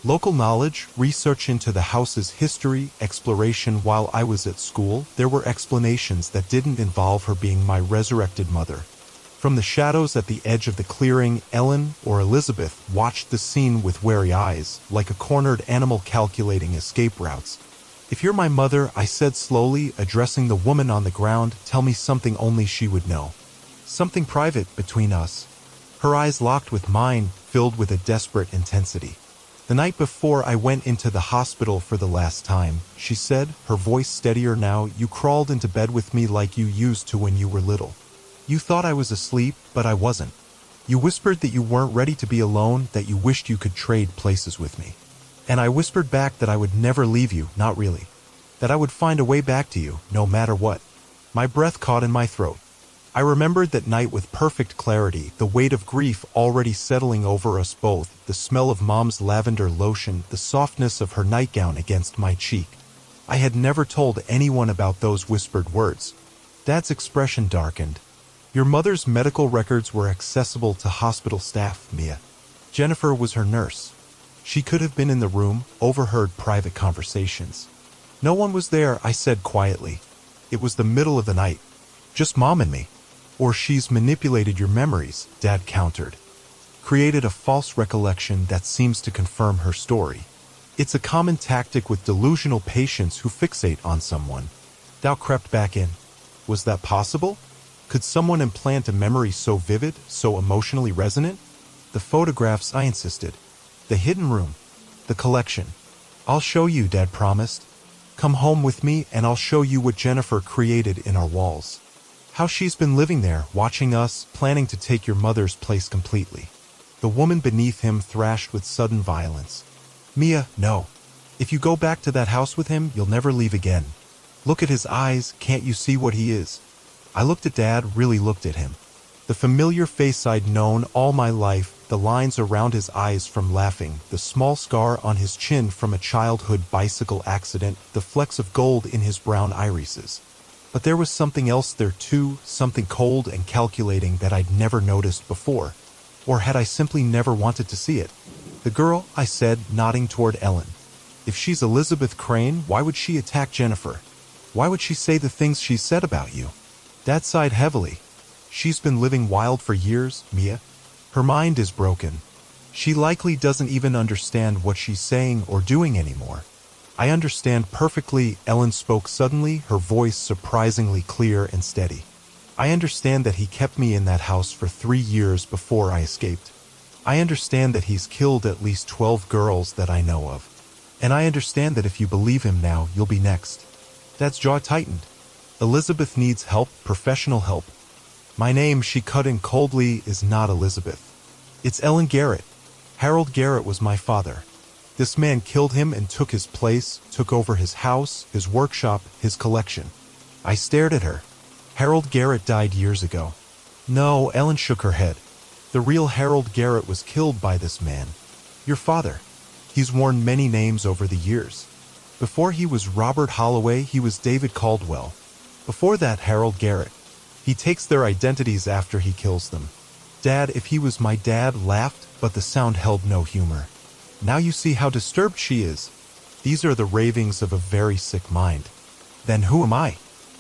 Local knowledge, research into the house's history, exploration while I was at school, there were explanations that didn't involve her being my resurrected mother. From the shadows at the edge of the clearing, Ellen, or Elizabeth, watched the scene with wary eyes, like a cornered animal calculating escape routes. "If you're my mother," I said slowly, addressing the woman on the ground, "tell me something only she would know. Something private between us." Her eyes locked with mine, filled with a desperate intensity. "The night before I went into the hospital for the last time," she said, her voice steadier now, "you crawled into bed with me like you used to when you were little. You thought I was asleep, but I wasn't. You whispered that you weren't ready to be alone, that you wished you could trade places with me. And I whispered back that I would never leave you, not really. That I would find a way back to you, no matter what." My breath caught in my throat. I remembered that night with perfect clarity, the weight of grief already settling over us both, the smell of Mom's lavender lotion, the softness of her nightgown against my cheek. I had never told anyone about those whispered words. Dad's expression darkened. "Your mother's medical records were accessible to hospital staff, Mia. Jennifer was her nurse. She could have been in the room, overheard private conversations." "No one was there," I said quietly. "It was the middle of the night. Just Mom and me." "Or she's manipulated your memories," Dad countered. "Created a false recollection that seems to confirm her story. It's a common tactic with delusional patients who fixate on someone." Doubt crept back in. Was that possible? Could someone implant a memory so vivid, so emotionally resonant? "The photographs," I insisted. "The hidden room. The collection. I'll show you," Dad promised. "Come home with me and I'll show you what Jennifer created in our walls. How she's been living there, watching us, planning to take your mother's place completely." The woman beneath him thrashed with sudden violence. "Mia, no. If you go back to that house with him, you'll never leave again. Look at his eyes, can't you see what he is?" I looked at Dad, really looked at him. The familiar face I'd known all my life, the lines around his eyes from laughing, the small scar on his chin from a childhood bicycle accident, the flecks of gold in his brown irises. But there was something else there too, something cold and calculating that I'd never noticed before. Or had I simply never wanted to see it? "The girl," I said, nodding toward Ellen. "If she's Elizabeth Crane, why would she attack Jennifer? Why would she say the things she said about you?" Dad sighed heavily. "She's been living wild for years, Mia. Her mind is broken. She likely doesn't even understand what she's saying or doing anymore." "I understand perfectly," Ellen spoke suddenly, her voice surprisingly clear and steady. "I understand that he kept me in that house for 3 years before I escaped. I understand that he's killed at least 12 girls that I know of. And I understand that if you believe him now, you'll be next." Dad's jaw tightened. "Elizabeth needs help, professional help. My name," she cut in coldly, "is not Elizabeth. It's Ellen Garrett. Harold Garrett was my father. This man killed him and took his place, took over his house, his workshop, his collection." I stared at her. "Harold Garrett died years ago." "No," Ellen shook her head. "The real Harold Garrett was killed by this man. Your father. He's worn many names over the years. Before he was Robert Holloway, he was David Caldwell. Before that, Harold Garrett. He takes their identities after he kills them. Dad, if he was my dad, laughed, but the sound held no humor. Now you see how disturbed she is. These are the ravings of a very sick mind. Then who am I?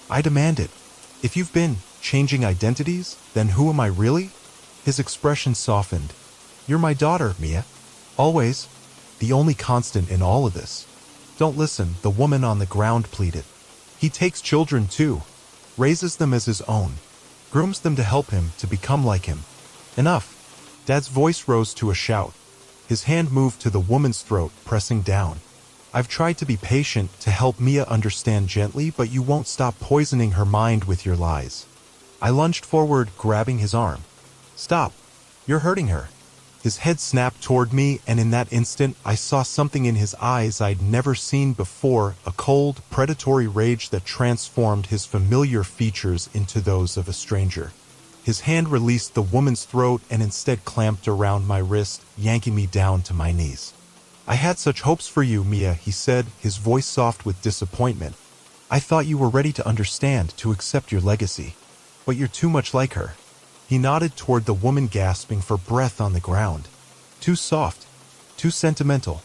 I demanded. If you've been changing identities, then who am I really? His expression softened. You're my daughter, Mia. Always. The only constant in all of this. Don't listen, the woman on the ground pleaded. He takes children too. Raises them as his own. Grooms them to help him, to become like him. Enough. Dad's voice rose to a shout. His hand moved to the woman's throat, pressing down. I've tried to be patient, to help Mia understand gently, but you won't stop poisoning her mind with your lies. I lunged forward, grabbing his arm. Stop. You're hurting her. His head snapped toward me, and in that instant, I saw something in his eyes I'd never seen before, a cold, predatory rage that transformed his familiar features into those of a stranger. His hand released the woman's throat and instead clamped around my wrist, yanking me down to my knees. I had such hopes for you, Mia, he said, his voice soft with disappointment. I thought you were ready to understand, to accept your legacy. But you're too much like her. He nodded toward the woman gasping for breath on the ground. Too soft. Too sentimental.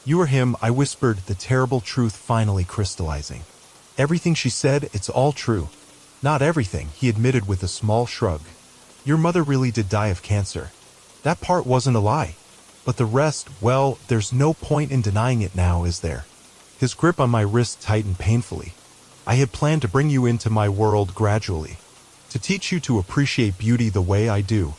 You or him, I whispered, the terrible truth finally crystallizing. Everything she said, it's all true. Not everything, he admitted with a small shrug. Your mother really did die of cancer. That part wasn't a lie. But the rest, well, there's no point in denying it now, is there? His grip on my wrist tightened painfully. I had planned to bring you into my world gradually. To teach you to appreciate beauty the way I do.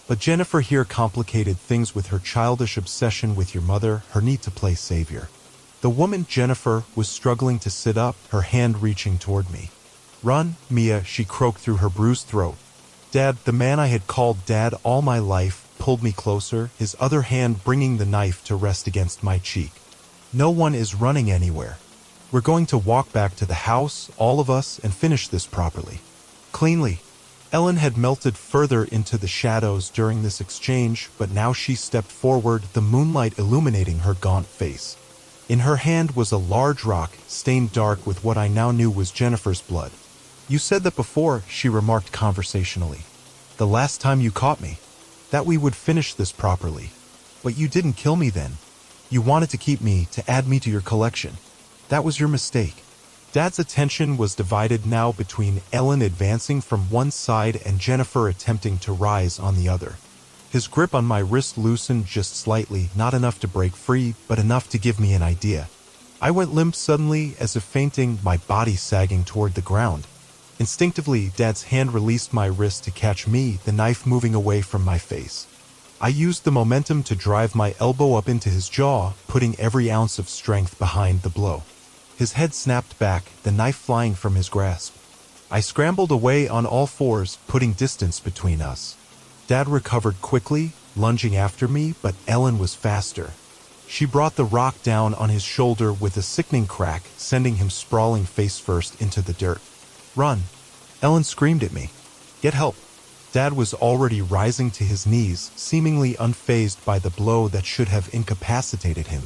But Jennifer here complicated things with her childish obsession with your mother, her need to play savior. The woman, Jennifer, was struggling to sit up, her hand reaching toward me. Run, Mia, she croaked through her bruised throat. Dad, the man I had called Dad all my life, pulled me closer, his other hand bringing the knife to rest against my cheek. No one is running anywhere. We're going to walk back to the house, all of us, and finish this properly. Cleanly. Ellen had melted further into the shadows during this exchange, but now she stepped forward, the moonlight illuminating her gaunt face. In her hand was a large rock, stained dark with what I now knew was Jennifer's blood. You said that before, she remarked conversationally. The last time you caught me. That we would finish this properly. But you didn't kill me then. You wanted to keep me, to add me to your collection. That was your mistake. Dad's attention was divided now between Ellen advancing from one side and Jennifer attempting to rise on the other. His grip on my wrist loosened just slightly, not enough to break free, but enough to give me an idea. I went limp suddenly, as if fainting, my body sagging toward the ground. Instinctively, Dad's hand released my wrist to catch me, the knife moving away from my face. I used the momentum to drive my elbow up into his jaw, putting every ounce of strength behind the blow. His head snapped back, the knife flying from his grasp. I scrambled away on all fours, putting distance between us. Dad recovered quickly, lunging after me, but Ellen was faster. She brought the rock down on his shoulder with a sickening crack, sending him sprawling face first into the dirt. Run! Ellen screamed at me. Get help! Dad was already rising to his knees, seemingly unfazed by the blow that should have incapacitated him.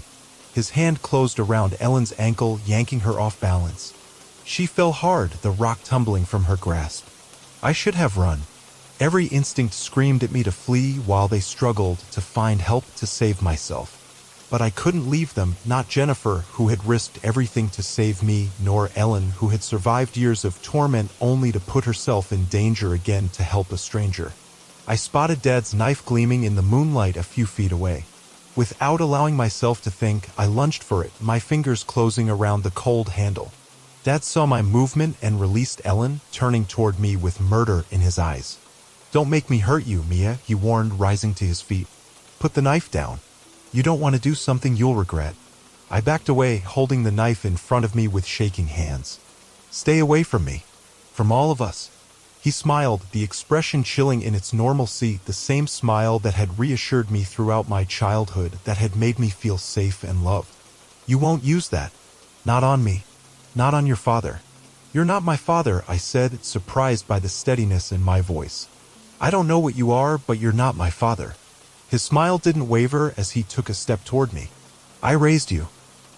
His hand closed around Ellen's ankle, yanking her off balance. She fell hard, the rock tumbling from her grasp. I should have run. Every instinct screamed at me to flee while they struggled to find help to save myself. But I couldn't leave them, not Jennifer, who had risked everything to save me, nor Ellen, who had survived years of torment only to put herself in danger again to help a stranger. I spotted Dad's knife gleaming in the moonlight a few feet away. Without allowing myself to think, I lunged for it, my fingers closing around the cold handle. Dad saw my movement and released Ellen, turning toward me with murder in his eyes. Don't make me hurt you, Mia, he warned, rising to his feet. Put the knife down. You don't want to do something you'll regret. I backed away, holding the knife in front of me with shaking hands. Stay away from me. From all of us. He smiled, the expression chilling in its normalcy, the same smile that had reassured me throughout my childhood, that had made me feel safe and loved. You won't use that. Not on me. Not on your father. You're not my father, I said, surprised by the steadiness in my voice. I don't know what you are, but you're not my father. His smile didn't waver as he took a step toward me. I raised you.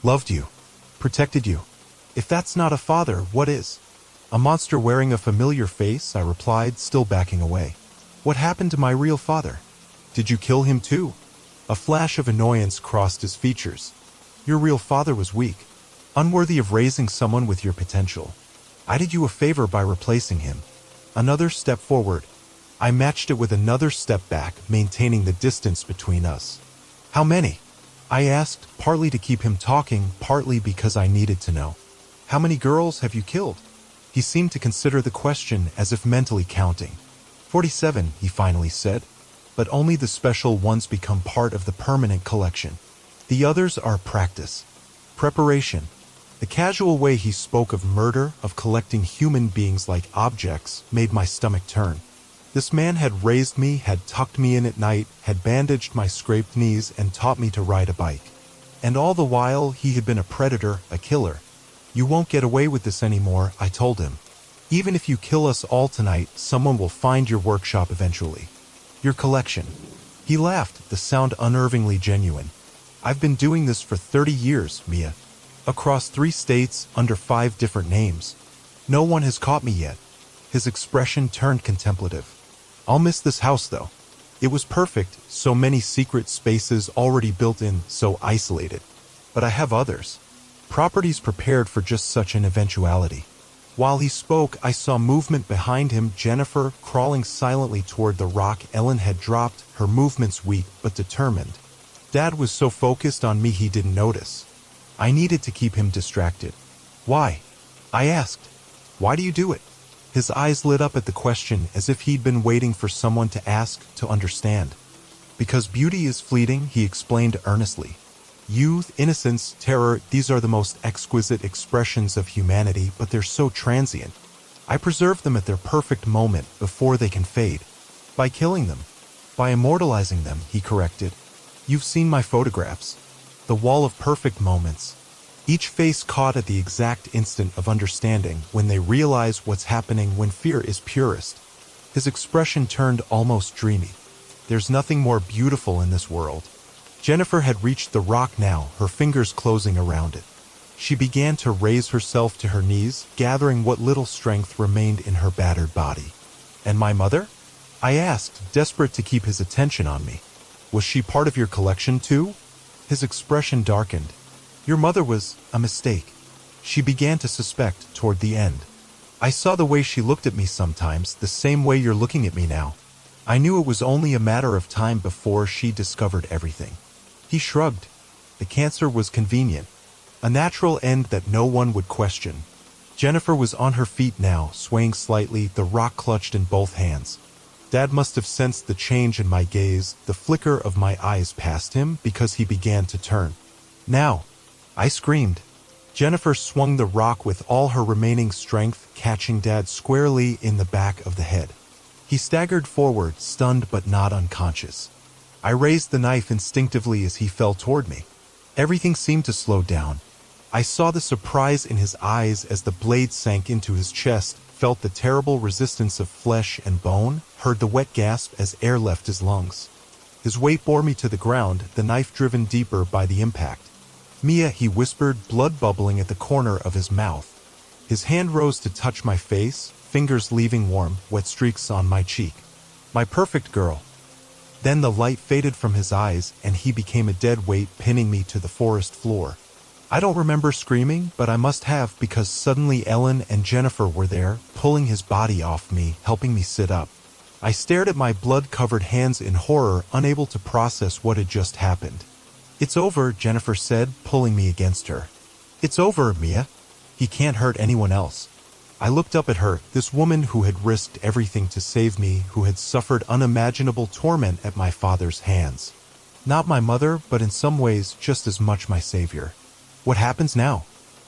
Loved you. Protected you. If that's not a father, what is? A monster wearing a familiar face, I replied, still backing away. What happened to my real father? Did you kill him too? A flash of annoyance crossed his features. Your real father was weak, unworthy of raising someone with your potential. I did you a favor by replacing him. Another step forward. I matched it with another step back, maintaining the distance between us. How many? I asked, partly to keep him talking, partly because I needed to know. How many girls have you killed? He seemed to consider the question as if mentally counting. 47, he finally said. But only the special ones become part of the permanent collection. The others are practice. Preparation. The casual way he spoke of murder, of collecting human beings like objects, made my stomach turn. This man had raised me, had tucked me in at night, had bandaged my scraped knees, and taught me to ride a bike. And all the while, he had been a predator, a killer. You won't get away with this anymore, I told him. Even if you kill us all tonight, someone will find your workshop eventually. Your collection. He laughed, the sound unnervingly genuine. I've been doing this for 30 years, Mia. Across 3 states, under 5 different names. No one has caught me yet. His expression turned contemplative. I'll miss this house, though. It was perfect, so many secret spaces already built in, so isolated. But I have others. Properties prepared for just such an eventuality. While he spoke, I saw movement behind him, Jennifer crawling silently toward the rock Ellen had dropped, her movements weak but determined. Dad was so focused on me he didn't notice. I needed to keep him distracted. Why? I asked. Why do you do it? His eyes lit up at the question as if he'd been waiting for someone to ask, to understand. Because beauty is fleeting, he explained earnestly. Youth, innocence, terror, these are the most exquisite expressions of humanity, but they're so transient. I preserve them at their perfect moment before they can fade. By killing them. By immortalizing them, he corrected. You've seen my photographs. The wall of perfect moments. Each face caught at the exact instant of understanding when they realize what's happening when fear is purest. His expression turned almost dreamy. There's nothing more beautiful in this world. Jennifer had reached the rock now, her fingers closing around it. She began to raise herself to her knees, gathering what little strength remained in her battered body. And my mother? I asked, desperate to keep his attention on me. Was she part of your collection too? His expression darkened. Your mother was a mistake. She began to suspect toward the end. I saw the way she looked at me sometimes, the same way you're looking at me now. I knew it was only a matter of time before she discovered everything. He shrugged. The cancer was convenient. A natural end that no one would question. Jennifer was on her feet now, swaying slightly, the rock clutched in both hands. Dad must have sensed the change in my gaze, the flicker of my eyes past him, because he began to turn. Now! I screamed. Jennifer swung the rock with all her remaining strength, catching Dad squarely in the back of the head. He staggered forward, stunned but not unconscious. I raised the knife instinctively as he fell toward me. Everything seemed to slow down. I saw the surprise in his eyes as the blade sank into his chest, felt the terrible resistance of flesh and bone, heard the wet gasp as air left his lungs. His weight bore me to the ground, the knife driven deeper by the impact. Mia, he whispered, blood bubbling at the corner of his mouth. His hand rose to touch my face, fingers leaving warm, wet streaks on my cheek. My perfect girl. Then the light faded from his eyes, and he became a dead weight, pinning me to the forest floor. I don't remember screaming, but I must have, because suddenly Ellen and Jennifer were there, pulling his body off me, helping me sit up. I stared at my blood-covered hands in horror, unable to process what had just happened. It's over, Jennifer said, pulling me against her. It's over, Mia. He can't hurt anyone else. I looked up at her, this woman who had risked everything to save me, who had suffered unimaginable torment at my father's hands. Not my mother, but in some ways just as much my savior. What happens now?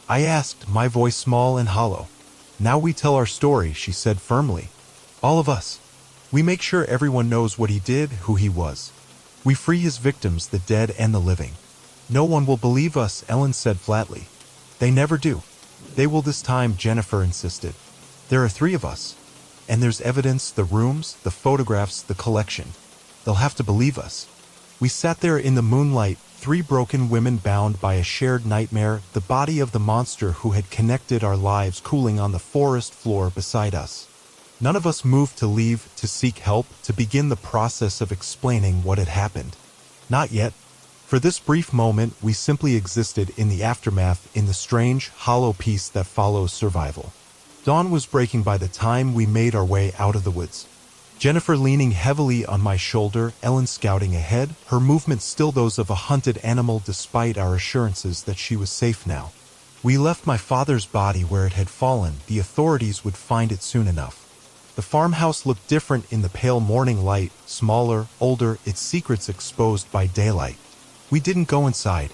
I asked, my voice small and hollow. Now we tell our story, she said firmly. All of us. We make sure everyone knows what he did, who he was. We free his victims, the dead and the living. No one will believe us, Ellen said flatly. They never do. They will this time, Jennifer insisted. There are 3 of us. And there's evidence, the rooms, the photographs, the collection. They'll have to believe us. We sat there in the moonlight, Three broken women bound by a shared nightmare, the body of the monster who had connected our lives cooling on the forest floor beside us. None of us moved to leave, to seek help, to begin the process of explaining what had happened. Not yet. For this brief moment, we simply existed in the aftermath, in the strange, hollow peace that follows survival. Dawn was breaking by the time we made our way out of the woods. Jennifer leaning heavily on my shoulder, Ellen scouting ahead, her movements still those of a hunted animal despite our assurances that she was safe now. We left my father's body where it had fallen. The authorities would find it soon enough. The farmhouse looked different in the pale morning light, smaller, older, its secrets exposed by daylight. We didn't go inside.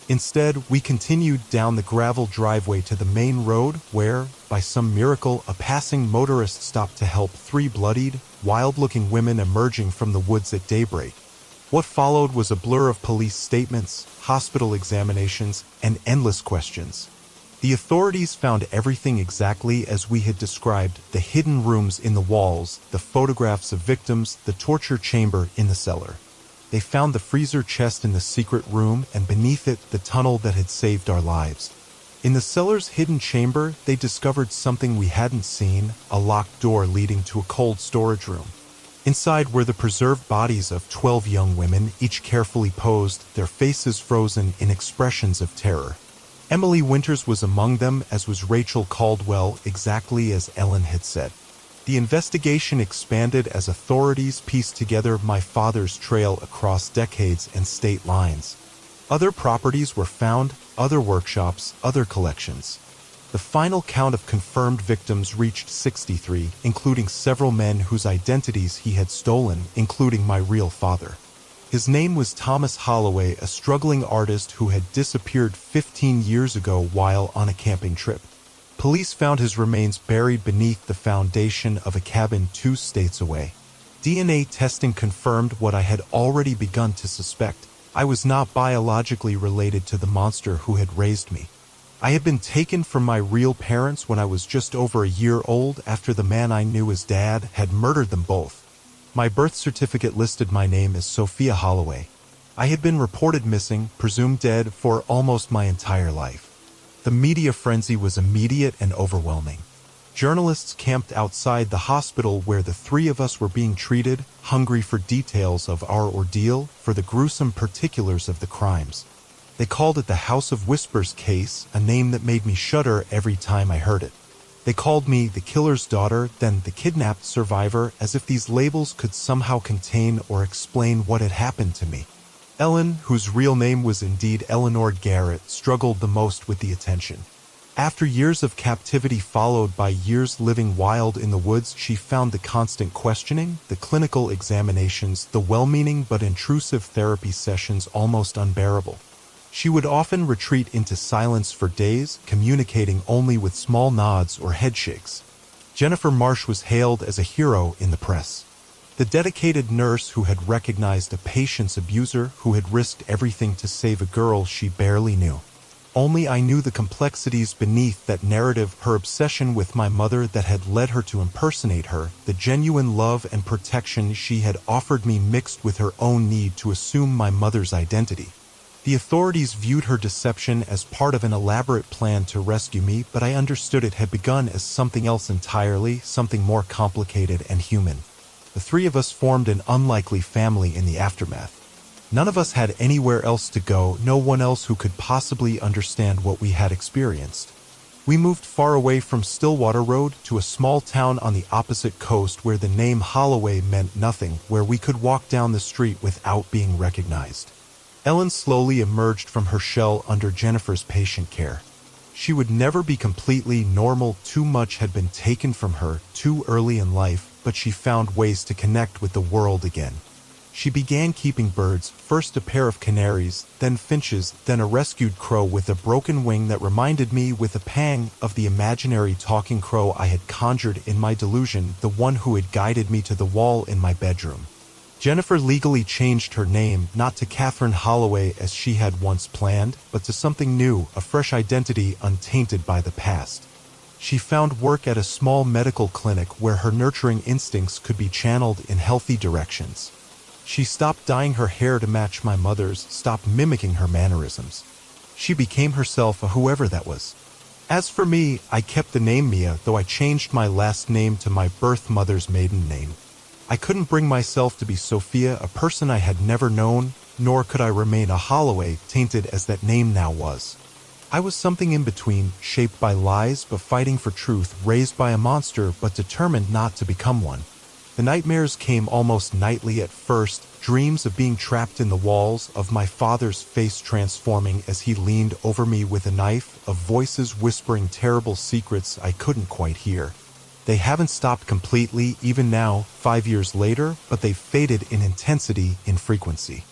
Instead, we continued down the gravel driveway to the main road where, by some miracle, a passing motorist stopped to help three bloodied, wild-looking women emerging from the woods at daybreak. What followed was a blur of police statements, hospital examinations, and endless questions. The authorities found everything exactly as we had described: the hidden rooms in the walls, the photographs of victims, the torture chamber in the cellar. They found the freezer chest in the secret room, and beneath it, the tunnel that had saved our lives. In the cellar's hidden chamber, they discovered something we hadn't seen: a locked door leading to a cold storage room. Inside were the preserved bodies of 12 young women, each carefully posed, their faces frozen in expressions of terror. Emily Winters was among them, as was Rachel Caldwell, exactly as Ellen had said. The investigation expanded as authorities pieced together my father's trail across decades and state lines. Other properties were found, other workshops, other collections. The final count of confirmed victims reached 63, including several men whose identities he had stolen, including my real father. His name was Thomas Holloway, a struggling artist who had disappeared 15 years ago while on a camping trip. Police found his remains buried beneath the foundation of a cabin 2 states away. DNA testing confirmed what I had already begun to suspect. I was not biologically related to the monster who had raised me. I had been taken from my real parents when I was just over a year old after the man I knew as Dad had murdered them both. My birth certificate listed my name as Sophia Holloway. I had been reported missing, presumed dead, for almost my entire life. The media frenzy was immediate and overwhelming. Journalists camped outside the hospital where the three of us were being treated, hungry for details of our ordeal, for the gruesome particulars of the crimes. They called it the House of Whispers case, a name that made me shudder every time I heard it. They called me the killer's daughter, then the kidnapped survivor, as if these labels could somehow contain or explain what had happened to me. Ellen, whose real name was indeed Eleanor Garrett, struggled the most with the attention. After years of captivity followed by years living wild in the woods, she found the constant questioning, the clinical examinations, the well-meaning but intrusive therapy sessions almost unbearable. She would often retreat into silence for days, communicating only with small nods or headshakes. Jennifer Marsh was hailed as a hero in the press. The dedicated nurse who had recognized a patient's abuser, who had risked everything to save a girl she barely knew. Only I knew the complexities beneath that narrative, her obsession with my mother that had led her to impersonate her, the genuine love and protection she had offered me mixed with her own need to assume my mother's identity. The authorities viewed her deception as part of an elaborate plan to rescue me, but I understood it had begun as something else entirely, something more complicated and human. The three of us formed an unlikely family in the aftermath. None of us had anywhere else to go, no one else who could possibly understand what we had experienced. We moved far away from Stillwater Road to a small town on the opposite coast where the name Holloway meant nothing, where we could walk down the street without being recognized. Ellen slowly emerged from her shell under Jennifer's patient care. She would never be completely normal, too much had been taken from her too early in life, but she found ways to connect with the world again. She began keeping birds, first a pair of canaries, then finches, then a rescued crow with a broken wing that reminded me with a pang of the imaginary talking crow I had conjured in my delusion, the one who had guided me to the wall in my bedroom. Jennifer legally changed her name, not to Catherine Holloway as she had once planned, but to something new, a fresh identity untainted by the past. She found work at a small medical clinic where her nurturing instincts could be channeled in healthy directions. She stopped dyeing her hair to match my mother's, stopped mimicking her mannerisms. She became herself, whoever that was. As for me, I kept the name Mia, though I changed my last name to my birth mother's maiden name. I couldn't bring myself to be Sophia, a person I had never known, nor could I remain a Holloway, tainted as that name now was. I was something in between, shaped by lies but fighting for truth, raised by a monster but determined not to become one. The nightmares came almost nightly at first, dreams of being trapped in the walls, of my father's face transforming as he leaned over me with a knife, of voices whispering terrible secrets I couldn't quite hear. They haven't stopped completely, even now, 5 years later, but they've faded in intensity, in frequency.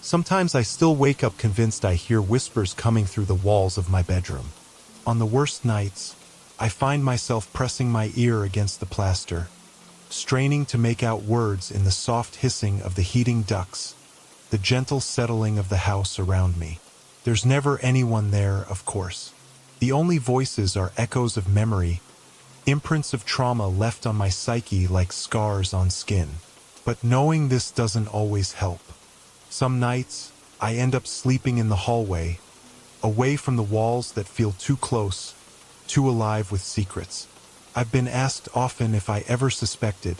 Sometimes I still wake up convinced I hear whispers coming through the walls of my bedroom. On the worst nights, I find myself pressing my ear against the plaster, straining to make out words in the soft hissing of the heating ducts, the gentle settling of the house around me. There's never anyone there, of course. The only voices are echoes of memory, imprints of trauma left on my psyche like scars on skin. But knowing this doesn't always help. Some nights, I end up sleeping in the hallway, away from the walls that feel too close, too alive with secrets. I've been asked often if I ever suspected,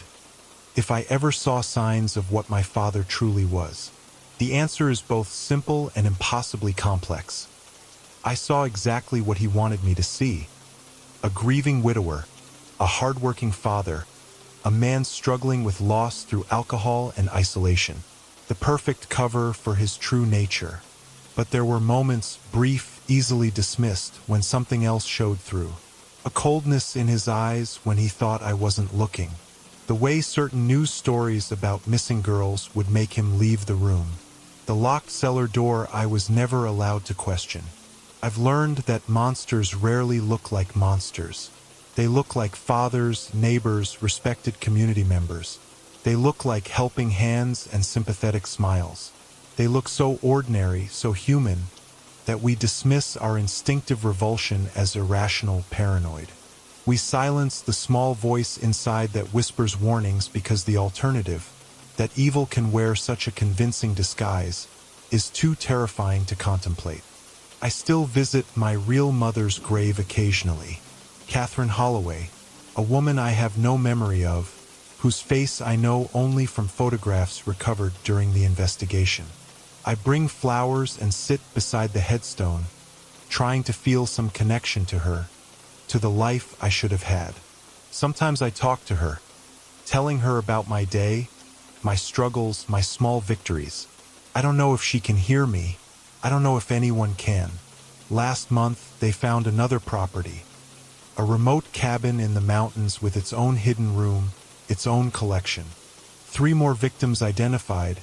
if I ever saw signs of what my father truly was. The answer is both simple and impossibly complex. I saw exactly what he wanted me to see. A grieving widower, a hard-working father, a man struggling with loss through alcohol and isolation. The perfect cover for his true nature. But there were moments, brief, easily dismissed, when something else showed through. A coldness in his eyes when he thought I wasn't looking. The way certain news stories about missing girls would make him leave the room. The locked cellar door I was never allowed to question. I've learned that monsters rarely look like monsters. They look like fathers, neighbors, respected community members. They look like helping hands and sympathetic smiles. They look so ordinary, so human, that we dismiss our instinctive revulsion as irrational paranoid. We silence the small voice inside that whispers warnings because the alternative, that evil can wear such a convincing disguise, is too terrifying to contemplate. I still visit my real mother's grave occasionally. Catherine Holloway, a woman I have no memory of, whose face I know only from photographs recovered during the investigation. I bring flowers and sit beside the headstone, trying to feel some connection to her, to the life I should have had. Sometimes I talk to her, telling her about my day, my struggles, my small victories. I don't know if she can hear me. I don't know if anyone can. Last month, they found another property, a remote cabin in the mountains with its own hidden room, its own collection. 3 more victims identified.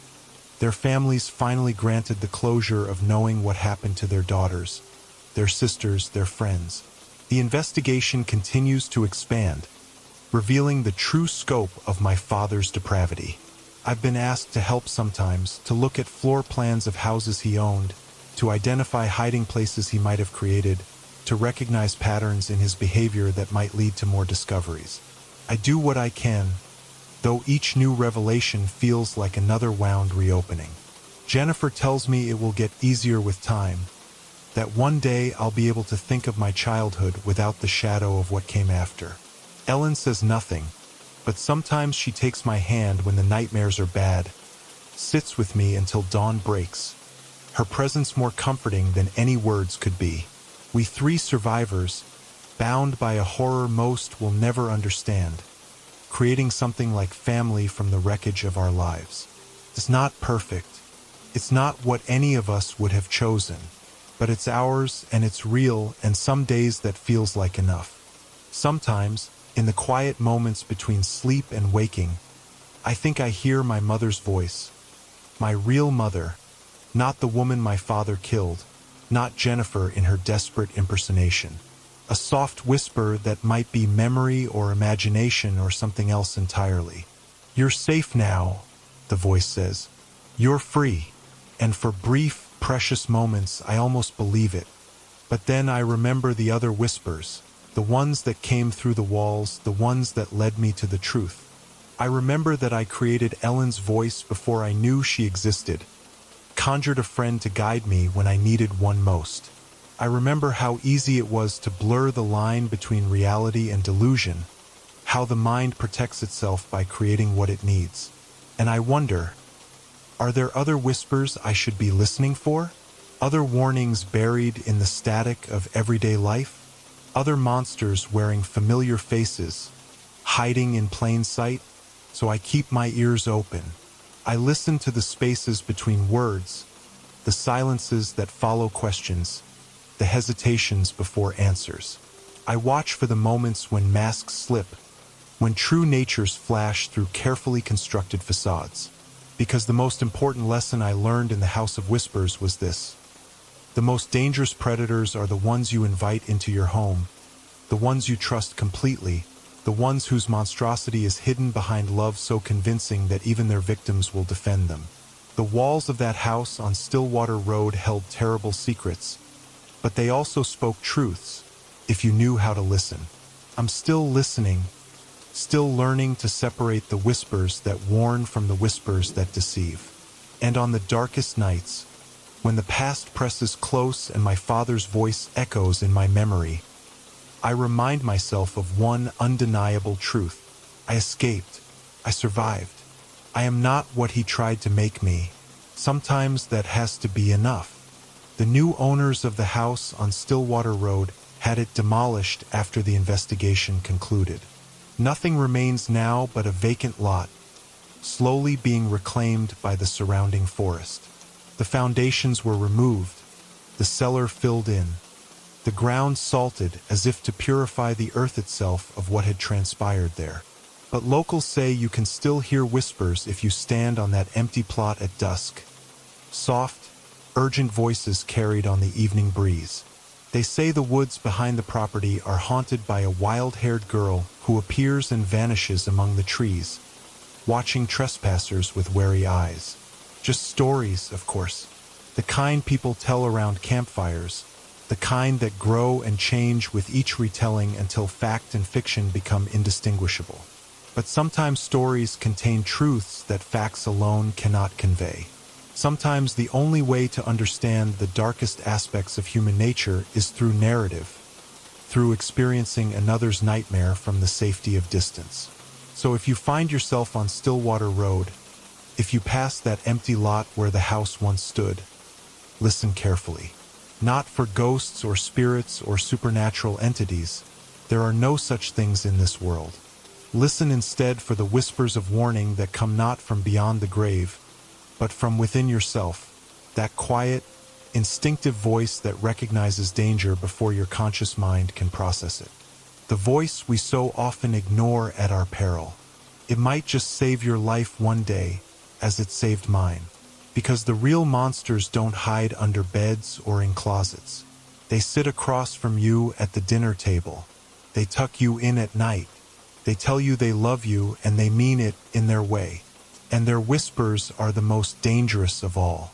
Their families finally granted the closure of knowing what happened to their daughters, their sisters, their friends. The investigation continues to expand, revealing the true scope of my father's depravity. I've been asked to help sometimes, to look at floor plans of houses he owned, to identify hiding places he might have created, to recognize patterns in his behavior that might lead to more discoveries. I do what I can, though each new revelation feels like another wound reopening. Jennifer tells me it will get easier with time, that one day I'll be able to think of my childhood without the shadow of what came after. Ellen says nothing, but sometimes she takes my hand when the nightmares are bad, sits with me until dawn breaks, her presence more comforting than any words could be. We 3 survivors, bound by a horror most will never understand, creating something like family from the wreckage of our lives. It's not perfect. It's not what any of us would have chosen, but it's ours and it's real, and some days that feels like enough. Sometimes, in the quiet moments between sleep and waking, I think I hear my mother's voice. My real mother, not the woman my father killed, not Jennifer in her desperate impersonation. A soft whisper that might be memory or imagination or something else entirely. "You're safe now," the voice says. "You're free." And for brief, precious moments, I almost believe it. But then I remember the other whispers, the ones that came through the walls, the ones that led me to the truth. I remember that I created Ellen's voice before I knew she existed, conjured a friend to guide me when I needed one most. I remember how easy it was to blur the line between reality and delusion, how the mind protects itself by creating what it needs. And I wonder, are there other whispers I should be listening for? Other warnings buried in the static of everyday life? Other monsters wearing familiar faces, hiding in plain sight? So I keep my ears open. I listen to the spaces between words, the silences that follow questions, the hesitations before answers. I watch for the moments when masks slip, when true natures flash through carefully constructed facades. Because the most important lesson I learned in the House of Whispers was this: the most dangerous predators are the ones you invite into your home, the ones you trust completely, the ones whose monstrosity is hidden behind love so convincing that even their victims will defend them. The walls of that house on Stillwater Road held terrible secrets, but they also spoke truths, if you knew how to listen. I'm still listening, still learning to separate the whispers that warn from the whispers that deceive. And on the darkest nights, when the past presses close and my father's voice echoes in my memory, I remind myself of one undeniable truth. I escaped. I survived. I am not what he tried to make me. Sometimes that has to be enough. The new owners of the house on Stillwater Road had it demolished after the investigation concluded. Nothing remains now but a vacant lot, slowly being reclaimed by the surrounding forest. The foundations were removed, the cellar filled in, the ground salted as if to purify the earth itself of what had transpired there. But locals say you can still hear whispers if you stand on that empty plot at dusk. Soft, urgent voices carried on the evening breeze. They say the woods behind the property are haunted by a wild-haired girl who appears and vanishes among the trees, watching trespassers with wary eyes. Just stories, of course. The kind people tell around campfires, the kind that grow and change with each retelling until fact and fiction become indistinguishable. But sometimes stories contain truths that facts alone cannot convey. Sometimes the only way to understand the darkest aspects of human nature is through narrative, through experiencing another's nightmare from the safety of distance. So if you find yourself on Stillwater Road, if you pass that empty lot where the house once stood, listen carefully. Not for ghosts or spirits or supernatural entities. There are no such things in this world. Listen instead for the whispers of warning that come not from beyond the grave, but from within yourself, that quiet, instinctive voice that recognizes danger before your conscious mind can process it. The voice we so often ignore at our peril. It might just save your life one day, as it saved mine. Because the real monsters don't hide under beds or in closets. They sit across from you at the dinner table. They tuck you in at night. They tell you they love you and they mean it in their way. And their whispers are the most dangerous of all.